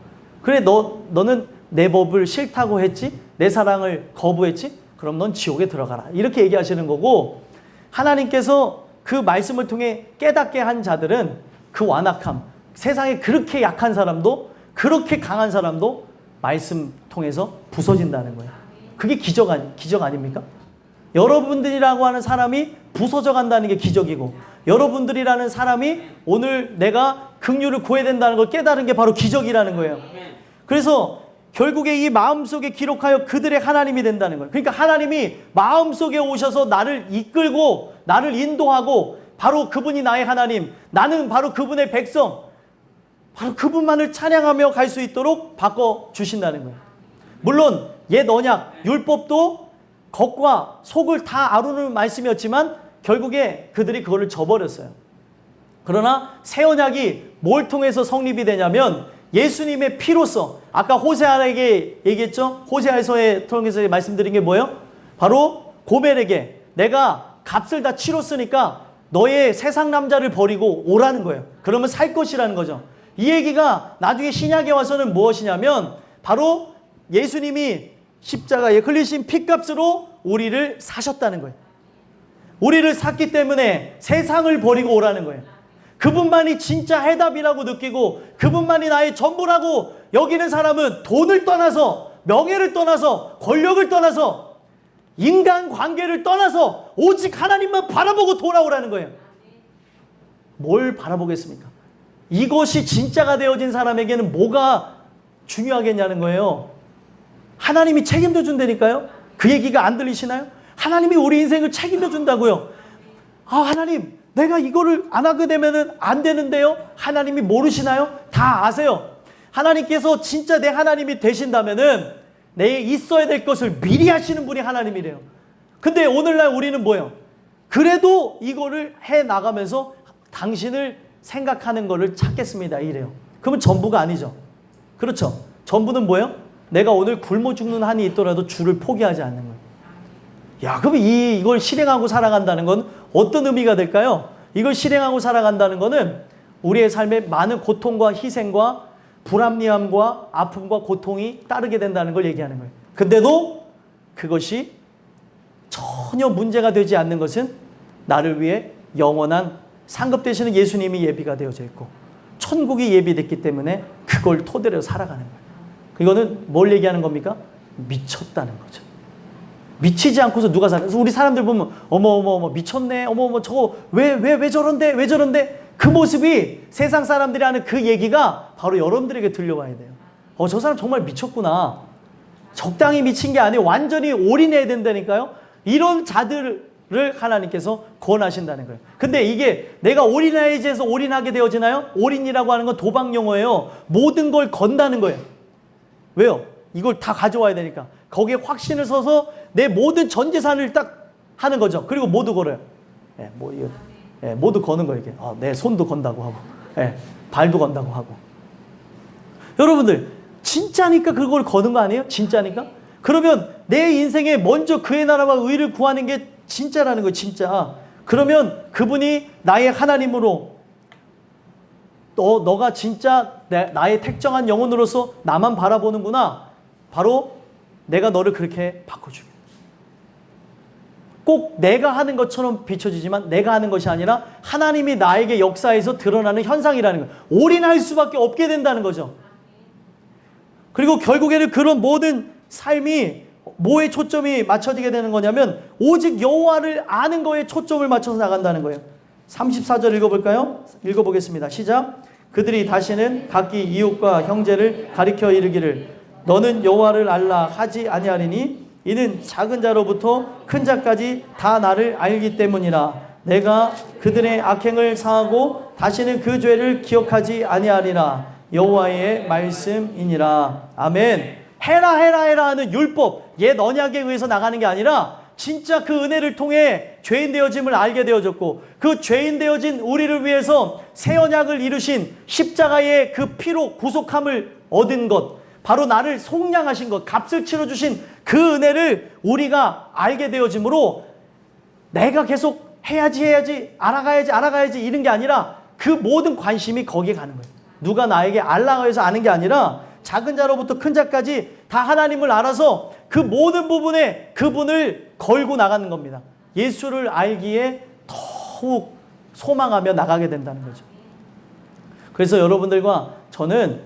그래, 너는 내 법을 싫다고 했지? 내 사랑을 거부했지? 그럼 넌 지옥에 들어가라. 이렇게 얘기하시는 거고, 하나님께서 그 말씀을 통해 깨닫게 한 자들은 그 완악함, 세상에 그렇게 약한 사람도, 그렇게 강한 사람도 말씀 통해서 부서진다는 거예요. 그게 기적 아닙니까? 여러분들이라고 하는 사람이 부서져 간다는 게 기적이고, 여러분들이라는 사람이 오늘 내가 긍휼을 구해야 된다는 걸 깨달은 게 바로 기적이라는 거예요. 그래서 결국에 이 마음속에 기록하여 그들의 하나님이 된다는 거예요. 그러니까 하나님이 마음속에 오셔서 나를 이끌고 나를 인도하고, 바로 그분이 나의 하나님, 나는 바로 그분의 백성, 바로 그분만을 찬양하며 갈 수 있도록 바꿔주신다는 거예요. 물론 옛 언약, 율법도 겉과 속을 다 아우르는 말씀이었지만 결국에 그들이 그거를 저버렸어요. 그러나 새 언약이 뭘 통해서 성립이 되냐면, 예수님의 피로써, 아까 호세아에게 얘기했죠? 호세아서에 통해서 말씀드린 게 뭐예요? 바로 고멜에게 내가 값을 다 치렀으니까 너의 세상 남자를 버리고 오라는 거예요. 그러면 살 것이라는 거죠. 이 얘기가 나중에 신약에 와서는 무엇이냐면, 바로 예수님이 십자가에 흘리신 피값으로 우리를 사셨다는 거예요. 우리를 샀기 때문에 세상을 버리고 오라는 거예요. 그분만이 진짜 해답이라고 느끼고 그분만이 나의 전부라고 여기는 사람은 돈을 떠나서, 명예를 떠나서, 권력을 떠나서, 인간관계를 떠나서 오직 하나님만 바라보고 돌아오라는 거예요. 뭘 바라보겠습니까? 이것이 진짜가 되어진 사람에게는 뭐가 중요하겠냐는 거예요. 하나님이 책임져 준다니까요. 그 얘기가 안 들리시나요? 하나님이 우리 인생을 책임져 준다고요. 아, 하나님, 내가 이거를 안 하게 되면은 안 되는데요. 하나님이 모르시나요? 다 아세요. 하나님께서 진짜 내 하나님이 되신다면은 내 있어야 될 것을 미리 하시는 분이 하나님이래요. 근데 오늘날 우리는 뭐예요? 그래도 이거를 해 나가면서 당신을 생각하는 거를 찾겠습니다, 이래요. 그러면 전부가 아니죠. 그렇죠. 전부는 뭐예요? 내가 오늘 굶어 죽는 한이 있더라도 주를 포기하지 않는 거예요. 야, 그럼 이걸 실행하고 살아간다는 건 어떤 의미가 될까요? 이걸 실행하고 살아간다는 거는 우리의 삶에 많은 고통과 희생과 불합리함과 아픔과 고통이 따르게 된다는 걸 얘기하는 거예요. 근데도 그것이 전혀 문제가 되지 않는 것은 나를 위해 영원한 상급 되시는 예수님이 예비가 되어져 있고 천국이 예비됐기 때문에 그걸 토대로 살아가는 거예요. 이거는 뭘 얘기하는 겁니까? 미쳤다는 거죠. 미치지 않고서 누가 살아? 우리 사람들 보면 어머 미쳤네. 어머 저거 왜 저런데 그 모습이 세상 사람들이 하는 그 얘기가 바로 여러분들에게 들려와야 돼요. 저 사람 정말 미쳤구나. 적당히 미친 게 아니에요. 완전히 올인해야 된다니까요. 이런 자들을 하나님께서 권하신다는 거예요. 근데 이게 내가 올인해야지 해서 올인하게 되어지나요? 올인이라고 하는 건 도박 용어예요. 모든 걸 건다는 거예요. 왜요? 이걸 다 가져와야 되니까. 거기에 확신을 서서 내 모든 전 재산을 딱 하는 거죠. 그리고 모두 걸어요. 모두 거는 거예요. 이게. 내 손도 건다고 하고, 발도 건다고 하고. 여러분들, 진짜니까 그걸 거는 거 아니에요? 진짜니까? 그러면 내 인생에 먼저 그의 나라와 의를 구하는 게 진짜라는 거예요. 진짜. 그러면 그분이 나의 하나님으로 너가 진짜 나의 택정한 영혼으로서 나만 바라보는구나. 바로 내가 너를 그렇게 바꿔주게. 꼭 내가 하는 것처럼 비춰지지만 내가 하는 것이 아니라 하나님이 나에게 역사에서 드러나는 현상이라는 거예요. 올인할 수밖에 없게 된다는 거죠. 그리고 결국에는 그런 모든 삶이 뭐에 초점이 맞춰지게 되는 거냐면 오직 여호와를 아는 거에 초점을 맞춰서 나간다는 거예요. 34절 읽어볼까요? 읽어보겠습니다. 시작. 그들이 다시는 각기 이웃과 형제를 가리켜 이르기를 너는 여호와를 알라 하지 아니하리니 이는 작은 자로부터 큰 자까지 다 나를 알기 때문이라. 내가 그들의 악행을 사하고 다시는 그 죄를 기억하지 아니하리라. 여호와의 말씀이니라. 아멘. 해라 하는 율법, 옛 언약에 의해서 나가는 게 아니라 진짜 그 은혜를 통해 죄인 되어짐을 알게 되어졌고 그 죄인 되어진 우리를 위해서 새 언약을 이루신 십자가의 그 피로 구속함을 얻은 것, 바로 나를 속량하신 것, 값을 치러주신 그 은혜를 우리가 알게 되어짐으로 내가 계속 해야지 알아가야지 이런 게 아니라 그 모든 관심이 거기에 가는 거예요. 누가 나에게 알라고 해서 아는 게 아니라 작은 자로부터 큰 자까지 다 하나님을 알아서 그 모든 부분에 그분을 걸고 나가는 겁니다. 예수를 알기에 더욱 소망하며 나가게 된다는 거죠. 그래서 여러분들과 저는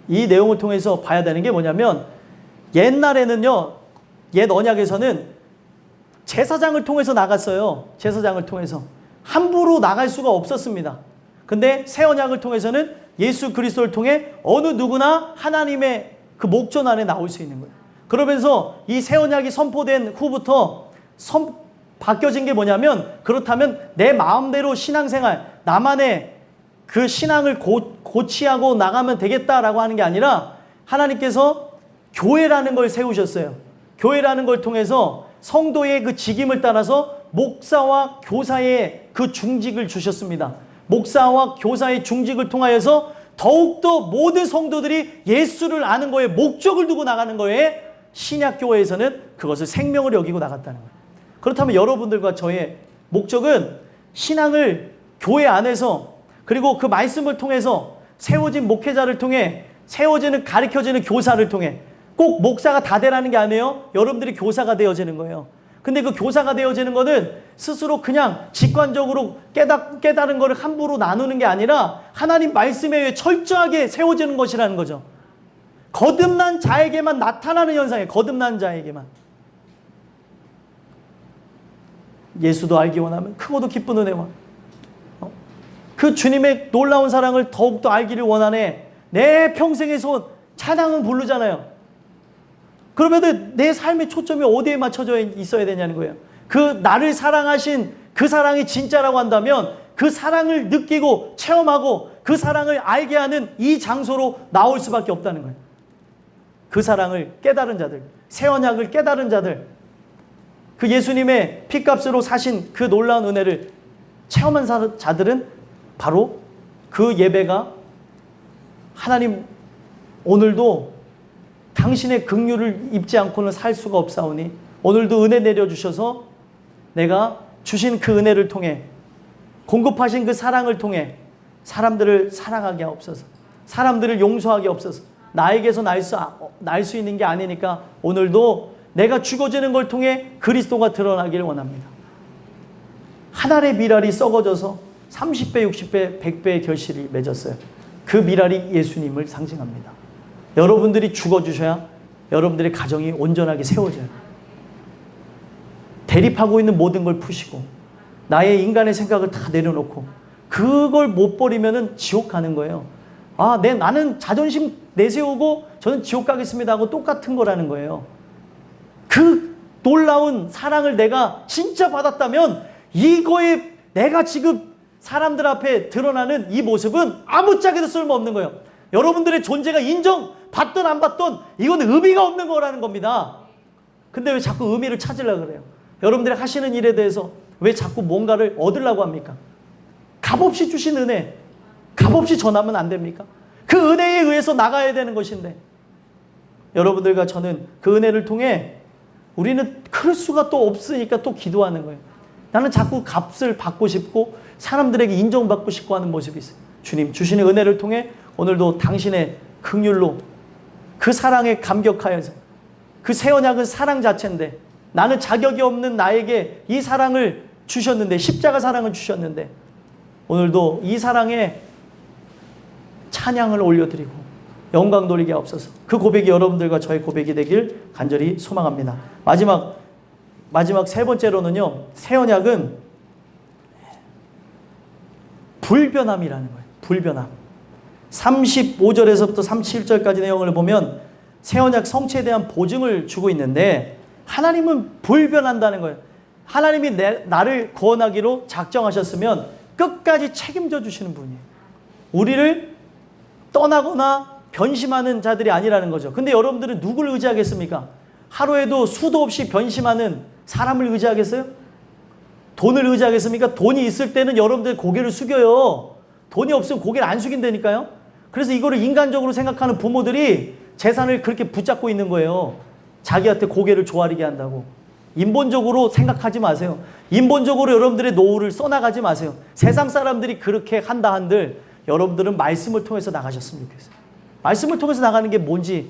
이 내용을 통해서 봐야 되는 게 뭐냐면 옛날에는요, 옛 언약에서는 제사장을 통해서 나갔어요. 제사장을 통해서. 함부로 나갈 수가 없었습니다. 근데 새 언약을 통해서는 예수 그리스도를 통해 어느 누구나 하나님의 그 목전 안에 나올 수 있는 거예요. 그러면서 이 새 언약이 선포된 후부터 바뀌어진 게 뭐냐면 그렇다면 내 마음대로 신앙생활, 나만의 그 신앙을 고치하고 나가면 되겠다라고 하는 게 아니라 하나님께서 교회라는 걸 세우셨어요. 교회라는 걸 통해서 성도의 그 직임을 따라서 목사와 교사의 그 중직을 주셨습니다. 목사와 교사의 중직을 통하여서 더욱더 모든 성도들이 예수를 아는 거에 목적을 두고 나가는 거에 신약교회에서는 그것을 생명을 여기고 나갔다는 거예요. 그렇다면 여러분들과 저의 목적은 신앙을 교회 안에서 그리고 그 말씀을 통해서 세워진 목회자를 통해 세워지는 가르쳐지는 교사를 통해 꼭 목사가 다 되라는 게 아니에요. 여러분들이 교사가 되어지는 거예요. 근데 그 교사가 되어지는 거는 스스로 그냥 직관적으로 깨달은 거를 함부로 나누는 게 아니라 하나님 말씀에 의해 철저하게 세워지는 것이라는 거죠. 거듭난 자에게만 나타나는 현상이에요. 거듭난 자에게만. 예수도 알기 원하면 크고도 기쁜 은혜와 그 주님의 놀라운 사랑을 더욱더 알기를 원하네. 내 평생의 소원, 찬양은 부르잖아요. 그러면 내 삶의 초점이 어디에 맞춰져 있어야 되냐는 거예요. 그 나를 사랑하신 그 사랑이 진짜라고 한다면 그 사랑을 느끼고 체험하고 그 사랑을 알게 하는 이 장소로 나올 수밖에 없다는 거예요. 그 사랑을 깨달은 자들, 새 언약을 깨달은 자들, 그 예수님의 피값으로 사신 그 놀라운 은혜를 체험한 자들은 바로 그 예배가 하나님 오늘도 당신의 긍휼을 입지 않고는 살 수가 없사오니 오늘도 은혜 내려주셔서 내가 주신 그 은혜를 통해 공급하신 그 사랑을 통해 사람들을 사랑하게 하옵소서. 사람들을 용서하게 하옵소서. 나에게서 날 수 있는 게 아니니까 오늘도 내가 죽어지는 걸 통해 그리스도가 드러나기를 원합니다. 한 알의 미랄이 썩어져서 30배, 60배, 100배의 결실이 맺었어요. 그 미랄이 예수님을 상징합니다. 여러분들이 죽어주셔야 여러분들의 가정이 온전하게 세워져요. 대립하고 있는 모든 걸 푸시고 나의 인간의 생각을 다 내려놓고 그걸 못 버리면은 지옥 가는 거예요. 나는 자존심 내세우고 저는 지옥 가겠습니다 하고 똑같은 거라는 거예요. 그 놀라운 사랑을 내가 진짜 받았다면 이거에 내가 지금 사람들 앞에 드러나는 이 모습은 아무짝에도 쓸모없는 거예요. 여러분들의 존재가 인정받든 안 받든 이건 의미가 없는 거라는 겁니다. 근데 왜 자꾸 의미를 찾으려고 그래요? 여러분들이 하시는 일에 대해서 왜 자꾸 뭔가를 얻으려고 합니까? 값없이 주신 은혜, 값없이 전하면 안 됩니까? 그 은혜에 의해서 나가야 되는 것인데 여러분들과 저는 그 은혜를 통해 우리는 그럴 수가 또 없으니까 또 기도하는 거예요. 나는 자꾸 값을 받고 싶고 사람들에게 인정받고 싶고 하는 모습이 있어요. 주님 주시는 은혜를 통해 오늘도 당신의 긍휼로 그 사랑에 감격하여서 그 새 언약은 사랑 자체인데 나는 자격이 없는 나에게 이 사랑을 주셨는데 십자가 사랑을 주셨는데 오늘도 이 사랑에 찬양을 올려드리고 영광 돌리게 하옵소서. 그 고백이 여러분들과 저의 고백이 되길 간절히 소망합니다. 마지막 세 번째로는요. 새 언약은 불변함이라는 거예요. 불변함. 35절에서부터 37절까지 내용을 보면 새 언약 성취에 대한 보증을 주고 있는데 하나님은 불변한다는 거예요. 하나님이 나를 구원하기로 작정하셨으면 끝까지 책임져 주시는 분이에요. 우리를 떠나거나 변심하는 자들이 아니라는 거죠. 근데 여러분들은 누구를 의지하겠습니까? 하루에도 수도 없이 변심하는 사람을 의지하겠어요? 돈을 의지하겠습니까? 돈이 있을 때는 여러분들 고개를 숙여요. 돈이 없으면 고개를 안 숙인다니까요. 그래서 이거를 인간적으로 생각하는 부모들이 재산을 그렇게 붙잡고 있는 거예요. 자기한테 고개를 조아리게 한다고. 인본적으로 생각하지 마세요. 인본적으로 여러분들의 노후를 써나가지 마세요. 세상 사람들이 그렇게 한다 한들 여러분들은 말씀을 통해서 나가셨으면 좋겠어요. 말씀을 통해서 나가는 게 뭔지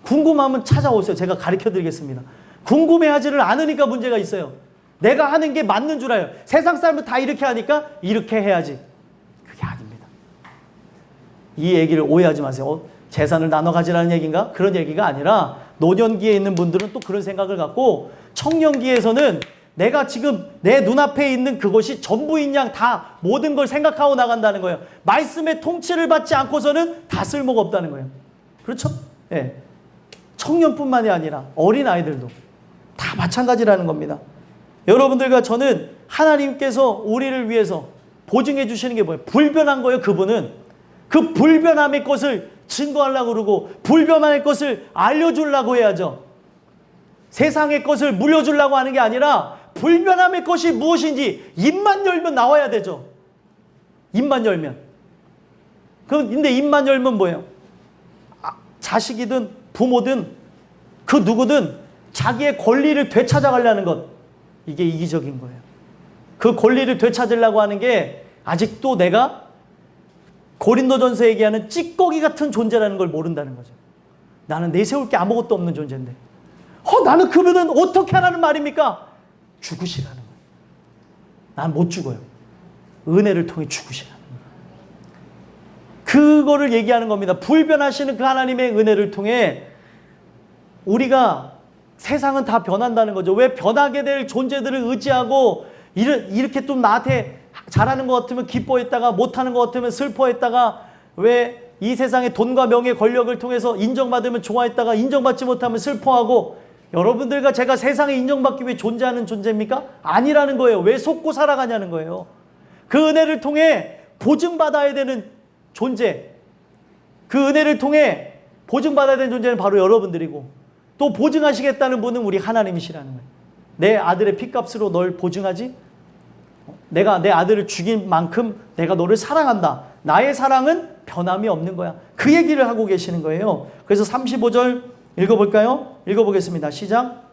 궁금하면 찾아오세요. 제가 가르쳐 드리겠습니다. 궁금해하지를 않으니까 문제가 있어요. 내가 하는 게 맞는 줄 알아요. 세상 사람들 다 이렇게 하니까 이렇게 해야지. 그게 아닙니다. 이 얘기를 오해하지 마세요. 재산을 나눠 가지라는 얘기인가? 그런 얘기가 아니라 노년기에 있는 분들은 또 그런 생각을 갖고 청년기에서는 내가 지금 내 눈앞에 있는 그것이 전부인 양 다 모든 걸 생각하고 나간다는 거예요. 말씀의 통치를 받지 않고서는 다 쓸모가 없다는 거예요. 그렇죠? 예. 청년뿐만이 아니라 어린아이들도 다 마찬가지라는 겁니다. 여러분들과 저는 하나님께서 우리를 위해서 보증해 주시는 게 뭐예요? 불변한 거예요. 그분은 그 불변함의 것을 증거하려고 그러고 불변함의 것을 알려주려고 해야죠. 세상의 것을 물려주려고 하는 게 아니라 불변함의 것이 무엇인지 입만 열면 나와야 되죠. 입만 열면. 근데 입만 열면 뭐예요? 자식이든 부모든 그 누구든 자기의 권리를 되찾아가려는 것. 이게 이기적인 거예요. 그 권리를 되찾으려고 하는 게 아직도 내가 고린도전서 얘기하는 찌꺼기 같은 존재라는 걸 모른다는 거죠. 나는 내세울 게 아무것도 없는 존재인데 나는 그분은 어떻게 하라는 말입니까? 죽으시라는 거예요. 난 못 죽어요. 은혜를 통해 죽으시라는 거예요. 그거를 얘기하는 겁니다. 불변하시는 그 하나님의 은혜를 통해 우리가 세상은 다 변한다는 거죠. 왜 변하게 될 존재들을 의지하고 이렇게 좀 나한테 잘하는 것 같으면 기뻐했다가 못하는 것 같으면 슬퍼했다가 왜 이 세상의 돈과 명예 권력을 통해서 인정받으면 좋아했다가 인정받지 못하면 슬퍼하고 여러분들과 제가 세상에 인정받기 위해 존재하는 존재입니까? 아니라는 거예요. 왜 속고 살아가냐는 거예요. 그 은혜를 통해 보증받아야 되는 존재, 그 은혜를 통해 보증받아야 되는 존재는 바로 여러분들이고 또 보증하시겠다는 분은 우리 하나님이시라는 거예요. 내 아들의 핏값으로 널 보증하지? 내가 내 아들을 죽인 만큼 내가 너를 사랑한다. 나의 사랑은 변함이 없는 거야. 그 얘기를 하고 계시는 거예요. 그래서 35절 읽어볼까요? 읽어보겠습니다. 시작.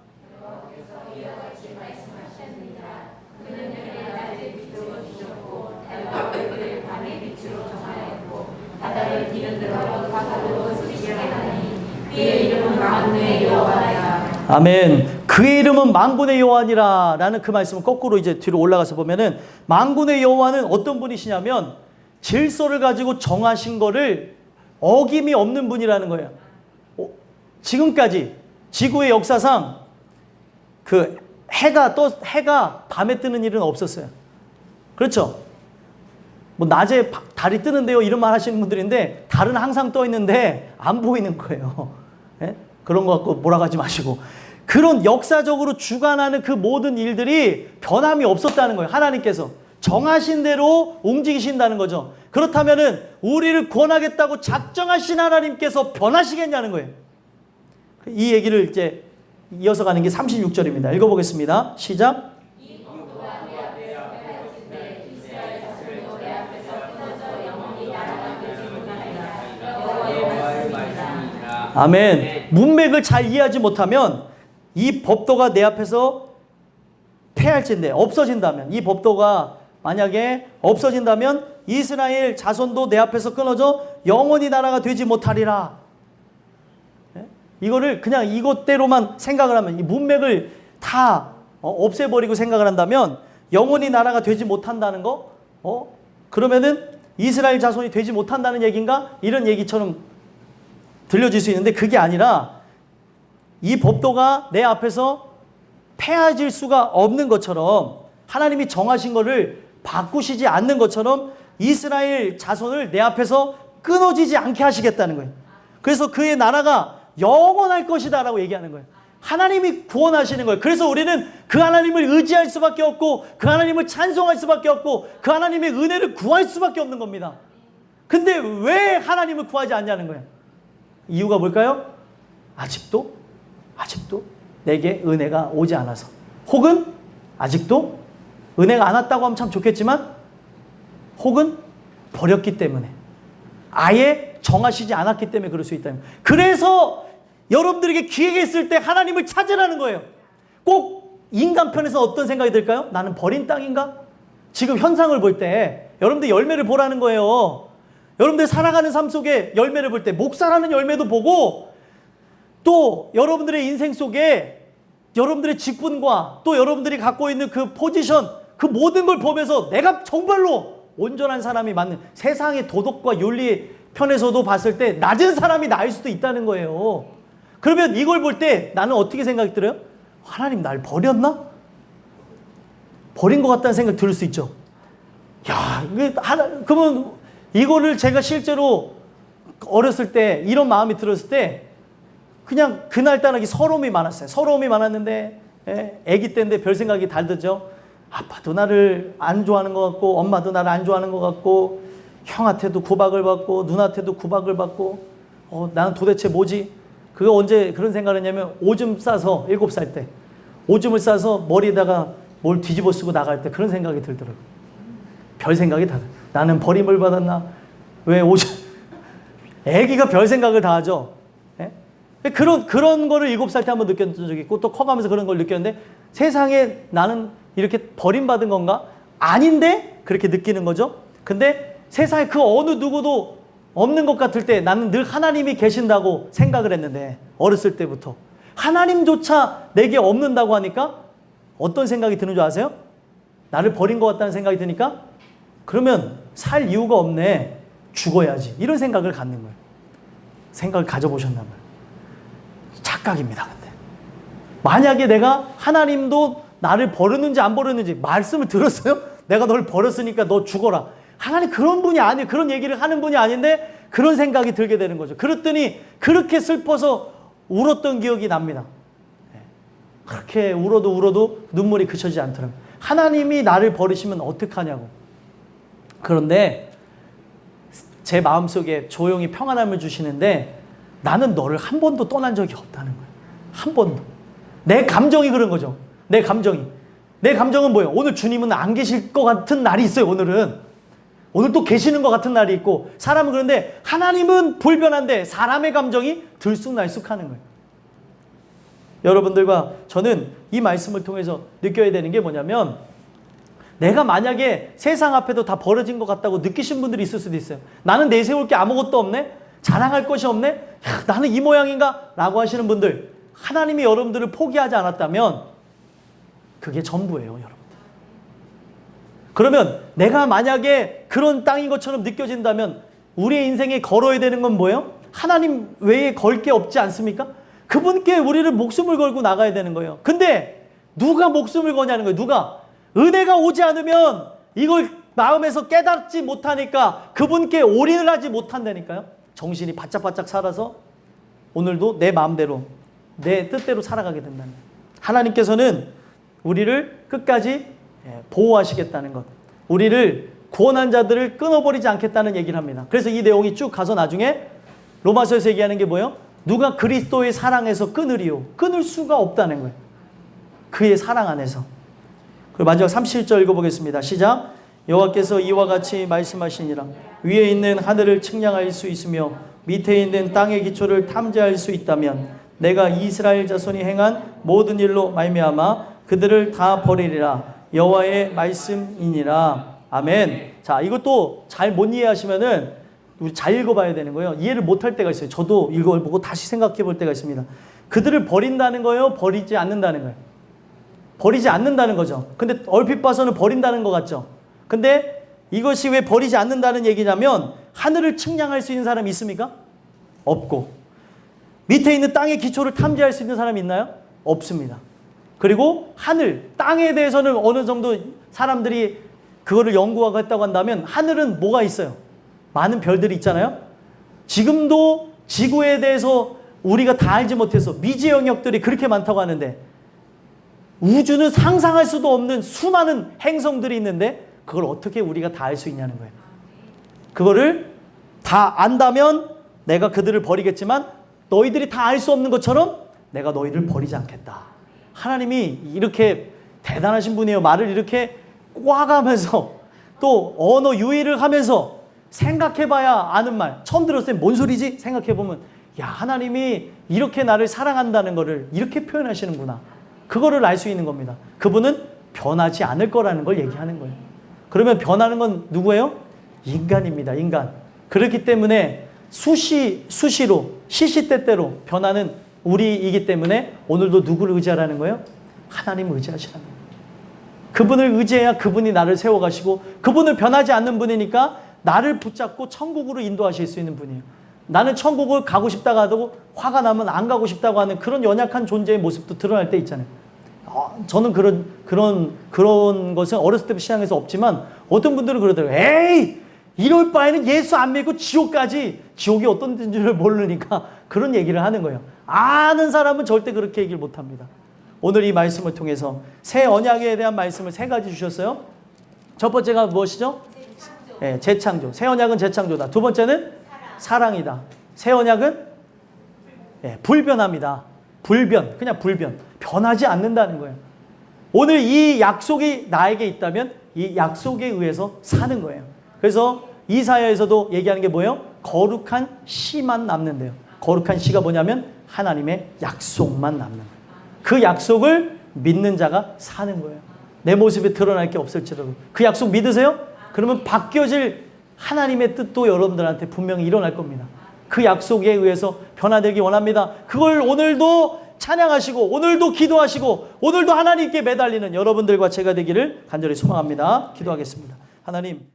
아멘. 그의 이름은 만군의 여호와니라 라는 그 말씀은 거꾸로 이제 뒤로 올라가서 보면은 만군의 여호와는 어떤 분이시냐면 질서를 가지고 정하신 거를 어김이 없는 분이라는 거예요. 지금까지 지구의 역사상 그 해가 밤에 뜨는 일은 없었어요. 그렇죠? 뭐 낮에 달이 뜨는데요 이런 말 하시는 분들인데 달은 항상 떠 있는데 안 보이는 거예요. 예? 그런 거 갖고 뭐라 하지 마시고 그런 역사적으로 주관하는 그 모든 일들이 변함이 없었다는 거예요. 하나님께서 정하신 대로 움직이신다는 거죠. 그렇다면은 우리를 구원하겠다고 작정하신 하나님께서 변하시겠냐는 거예요. 이 얘기를 이제 이어서 가는 게 36절입니다. 읽어보겠습니다. 시작. 아멘. 문맥을 잘 이해하지 못하면 이 법도가 내 앞에서 패할진대 없어진다면 이 법도가 만약에 없어진다면 이스라엘 자손도 내 앞에서 끊어져 영원히 나라가 되지 못하리라. 이거를 그냥 이것대로만 생각을 하면 이 문맥을 다 없애버리고 생각을 한다면 영원히 나라가 되지 못한다는 거 그러면은 이스라엘 자손이 되지 못한다는 얘기인가? 이런 얘기처럼 들려질 수 있는데 그게 아니라 이 법도가 내 앞에서 패해질 수가 없는 것처럼 하나님이 정하신 거를 바꾸시지 않는 것처럼 이스라엘 자손을 내 앞에서 끊어지지 않게 하시겠다는 거예요. 그래서 그의 나라가 영원할 것이다 라고 얘기하는 거예요. 하나님이 구원하시는 거예요. 그래서 우리는 그 하나님을 의지할 수밖에 없고 그 하나님을 찬송할 수밖에 없고 그 하나님의 은혜를 구할 수밖에 없는 겁니다. 근데 왜 하나님을 구하지 않냐는 거예요. 이유가 뭘까요? 아직도 내게 은혜가 오지 않아서 혹은 아직도 은혜가 안 왔다고 하면 참 좋겠지만 혹은 버렸기 때문에 아예 정하시지 않았기 때문에 그럴 수 있다는 거예요. 그래서 여러분들에게 기회가 있을 때 하나님을 찾으라는 거예요. 꼭 인간 편에서 어떤 생각이 들까요? 나는 버린 땅인가? 지금 현상을 볼 때 여러분들 열매를 보라는 거예요. 여러분들 살아가는 삶 속에 열매를 볼 때 목사라는 열매도 보고 또 여러분들의 인생 속에 여러분들의 직분과 또 여러분들이 갖고 있는 그 포지션 그 모든 걸 보면서 내가 정말로 온전한 사람이 맞는 세상의 도덕과 윤리 편에서도 봤을 때 낮은 사람이 나을 수도 있다는 거예요. 그러면 이걸 볼 때 나는 어떻게 생각이 들어요? 하나님 날 버렸나? 버린 것 같다는 생각 들을 수 있죠. 야, 그러면 이거를 제가 실제로 어렸을 때 이런 마음이 들었을 때 그냥 그날따라 서러움이 많았어요. 서러움이 많았는데 아기 때인데 별 생각이 달드죠. 아빠도 나를 안 좋아하는 것 같고 엄마도 나를 안 좋아하는 것 같고 형한테도 구박을 받고 누나한테도 구박을 받고 나는 도대체 뭐지? 그거 언제 그런 생각을 했냐면 오줌 싸서 7살 때 오줌을 싸서 머리에다가 뭘 뒤집어 쓰고 나갈 때 그런 생각이 들더라고요. 별 생각이 다 나는 버림을 받았나? 왜 오줌 애기가 별 생각을 다 하죠. 그런 거를 7살 때 한번 느꼈던 적이 있고 또 커가면서 그런 걸 느꼈는데 세상에 나는 이렇게 버림받은 건가? 아닌데? 그렇게 느끼는 거죠. 근데 세상에 그 어느 누구도 없는 것 같을 때 나는 늘 하나님이 계신다고 생각을 했는데 어렸을 때부터 하나님조차 내게 없는다고 하니까 어떤 생각이 드는 줄 아세요? 나를 버린 것 같다는 생각이 드니까 그러면 살 이유가 없네. 죽어야지. 이런 생각을 갖는 거예요. 생각을 가져보셨나 봐요. 착각입니다. 근데 만약에 내가 하나님도 나를 버렸는지 안 버렸는지 말씀을 들었어요? 내가 널 버렸으니까 너 죽어라. 하나님 그런 분이 아니에요. 그런 얘기를 하는 분이 아닌데 그런 생각이 들게 되는 거죠. 그랬더니 그렇게 슬퍼서 울었던 기억이 납니다. 그렇게 울어도 눈물이 그쳐지지 않더라고요. 하나님이 나를 버리시면 어떡하냐고. 그런데 제 마음속에 조용히 평안함을 주시는데 나는 너를 한 번도 떠난 적이 없다는 거예요. 한 번도. 내 감정이 그런 거죠. 내 감정이. 내 감정은 뭐예요? 오늘 주님은 안 계실 것 같은 날이 있어요. 오늘 또 계시는 것 같은 날이 있고 사람은 그런데 하나님은 불변한데 사람의 감정이 들쑥날쑥하는 거예요. 여러분들과 저는 이 말씀을 통해서 느껴야 되는 게 뭐냐면 내가 만약에 세상 앞에도 다 버려진 것 같다고 느끼신 분들이 있을 수도 있어요. 나는 내세울 게 아무것도 없네? 자랑할 것이 없네? 야, 나는 이 모양인가? 라고 하시는 분들, 하나님이 여러분들을 포기하지 않았다면 그게 전부예요, 여러분들. 그러면 내가 만약에 그런 땅인 것처럼 느껴진다면 우리의 인생에 걸어야 되는 건 뭐예요? 하나님 외에 걸 게 없지 않습니까? 그분께 우리를 목숨을 걸고 나가야 되는 거예요. 근데 누가 목숨을 거냐는 거예요. 누가? 은혜가 오지 않으면 이걸 마음에서 깨닫지 못하니까 그분께 올인을 하지 못한다니까요. 정신이 바짝바짝 살아서 오늘도 내 마음대로 내 뜻대로 살아가게 된다는 거예요. 하나님께서는 우리를 끝까지 보호하시겠다는 것, 우리를 구원한 자들을 끊어버리지 않겠다는 얘기를 합니다. 그래서 이 내용이 쭉 가서 나중에 로마서에서 얘기하는 게 뭐예요? 누가 그리스도의 사랑에서 끊으리요? 끊을 수가 없다는 거예요. 그의 사랑 안에서. 그리고 마지막 37절 읽어보겠습니다. 시작. 여호와께서 이와 같이 말씀하시니라. 위에 있는 하늘을 측량할 수 있으며 밑에 있는 땅의 기초를 탐지할 수 있다면 내가 이스라엘 자손이 행한 모든 일로 말미암아 그들을 다 버리리라. 여호와의 말씀이니라. 아멘. 자, 이것도 잘 못 이해하시면은 우리 잘 읽어봐야 되는 거예요. 이해를 못할 때가 있어요. 저도 이걸 보고 다시 생각해 볼 때가 있습니다. 그들을 버린다는 거예요? 버리지 않는다는 거예요? 버리지 않는다는 거죠. 근데 얼핏 봐서는 버린다는 것 같죠. 근데 이것이 왜 버리지 않는다는 얘기냐면 하늘을 측량할 수 있는 사람이 있습니까? 없고 밑에 있는 땅의 기초를 탐지할 수 있는 사람이 있나요? 없습니다. 그리고 하늘, 땅에 대해서는 어느 정도 사람들이 그거를 연구하고 했다고 한다면 하늘은 뭐가 있어요? 많은 별들이 있잖아요. 지금도 지구에 대해서 우리가 다 알지 못해서 미지 영역들이 그렇게 많다고 하는데 우주는 상상할 수도 없는 수많은 행성들이 있는데 그걸 어떻게 우리가 다 알 수 있냐는 거예요. 그거를 다 안다면 내가 그들을 버리겠지만 너희들이 다 알 수 없는 것처럼 내가 너희를 버리지 않겠다. 하나님이 이렇게 대단하신 분이에요. 말을 이렇게 꽈가면서 또 언어 유희를 하면서 생각해봐야 아는 말. 처음 들었을 때 뭔 소리지? 생각해보면 야, 하나님이 이렇게 나를 사랑한다는 거를 이렇게 표현하시는구나. 그거를 알 수 있는 겁니다. 그분은 변하지 않을 거라는 걸 얘기하는 거예요. 그러면 변하는 건 누구예요? 인간입니다. 인간. 그렇기 때문에 수시로 시시때때로 변하는 우리이기 때문에 오늘도 누구를 의지하라는 거예요? 하나님을 의지하시라는 거예요. 그분을 의지해야 그분이 나를 세워가시고 그분을 변하지 않는 분이니까 나를 붙잡고 천국으로 인도하실 수 있는 분이에요. 나는 천국을 가고 싶다고 하고 화가 나면 안 가고 싶다고 하는 그런 연약한 존재의 모습도 드러날 때 있잖아요. 저는 그런 것은 어렸을 때부터 신앙에서 없지만 어떤 분들은 그러더라고요. 에이! 이럴 바에는 예수 안 믿고 지옥까지. 지옥이 어떤 데인지를 모르니까 그런 얘기를 하는 거예요. 아는 사람은 절대 그렇게 얘기를 못합니다. 오늘 이 말씀을 통해서 새 언약에 대한 말씀을 3가지 주셨어요. 첫 번째가 무엇이죠? 네, 재창조. 새 언약은 재창조다. 두 번째는 사랑이다. 새 언약은 불변합니다. 불변. 그냥 불변. 변하지 않는다는 거예요. 오늘 이 약속이 나에게 있다면 이 약속에 의해서 사는 거예요. 그래서 이사야에서도 얘기하는 게 뭐예요? 거룩한 씨만 남는데요. 거룩한 씨가 뭐냐면 하나님의 약속만 남는 거예요. 그 약속을 믿는 자가 사는 거예요. 내 모습에 드러날 게 없을지라도. 그 약속 믿으세요? 그러면 바뀌어질 하나님의 뜻도 여러분들한테 분명히 일어날 겁니다. 그 약속에 의해서 변화되기 원합니다. 그걸 오늘도 찬양하시고 오늘도 기도하시고 오늘도 하나님께 매달리는 여러분들과 제가 되기를 간절히 소망합니다. 기도하겠습니다. 하나님.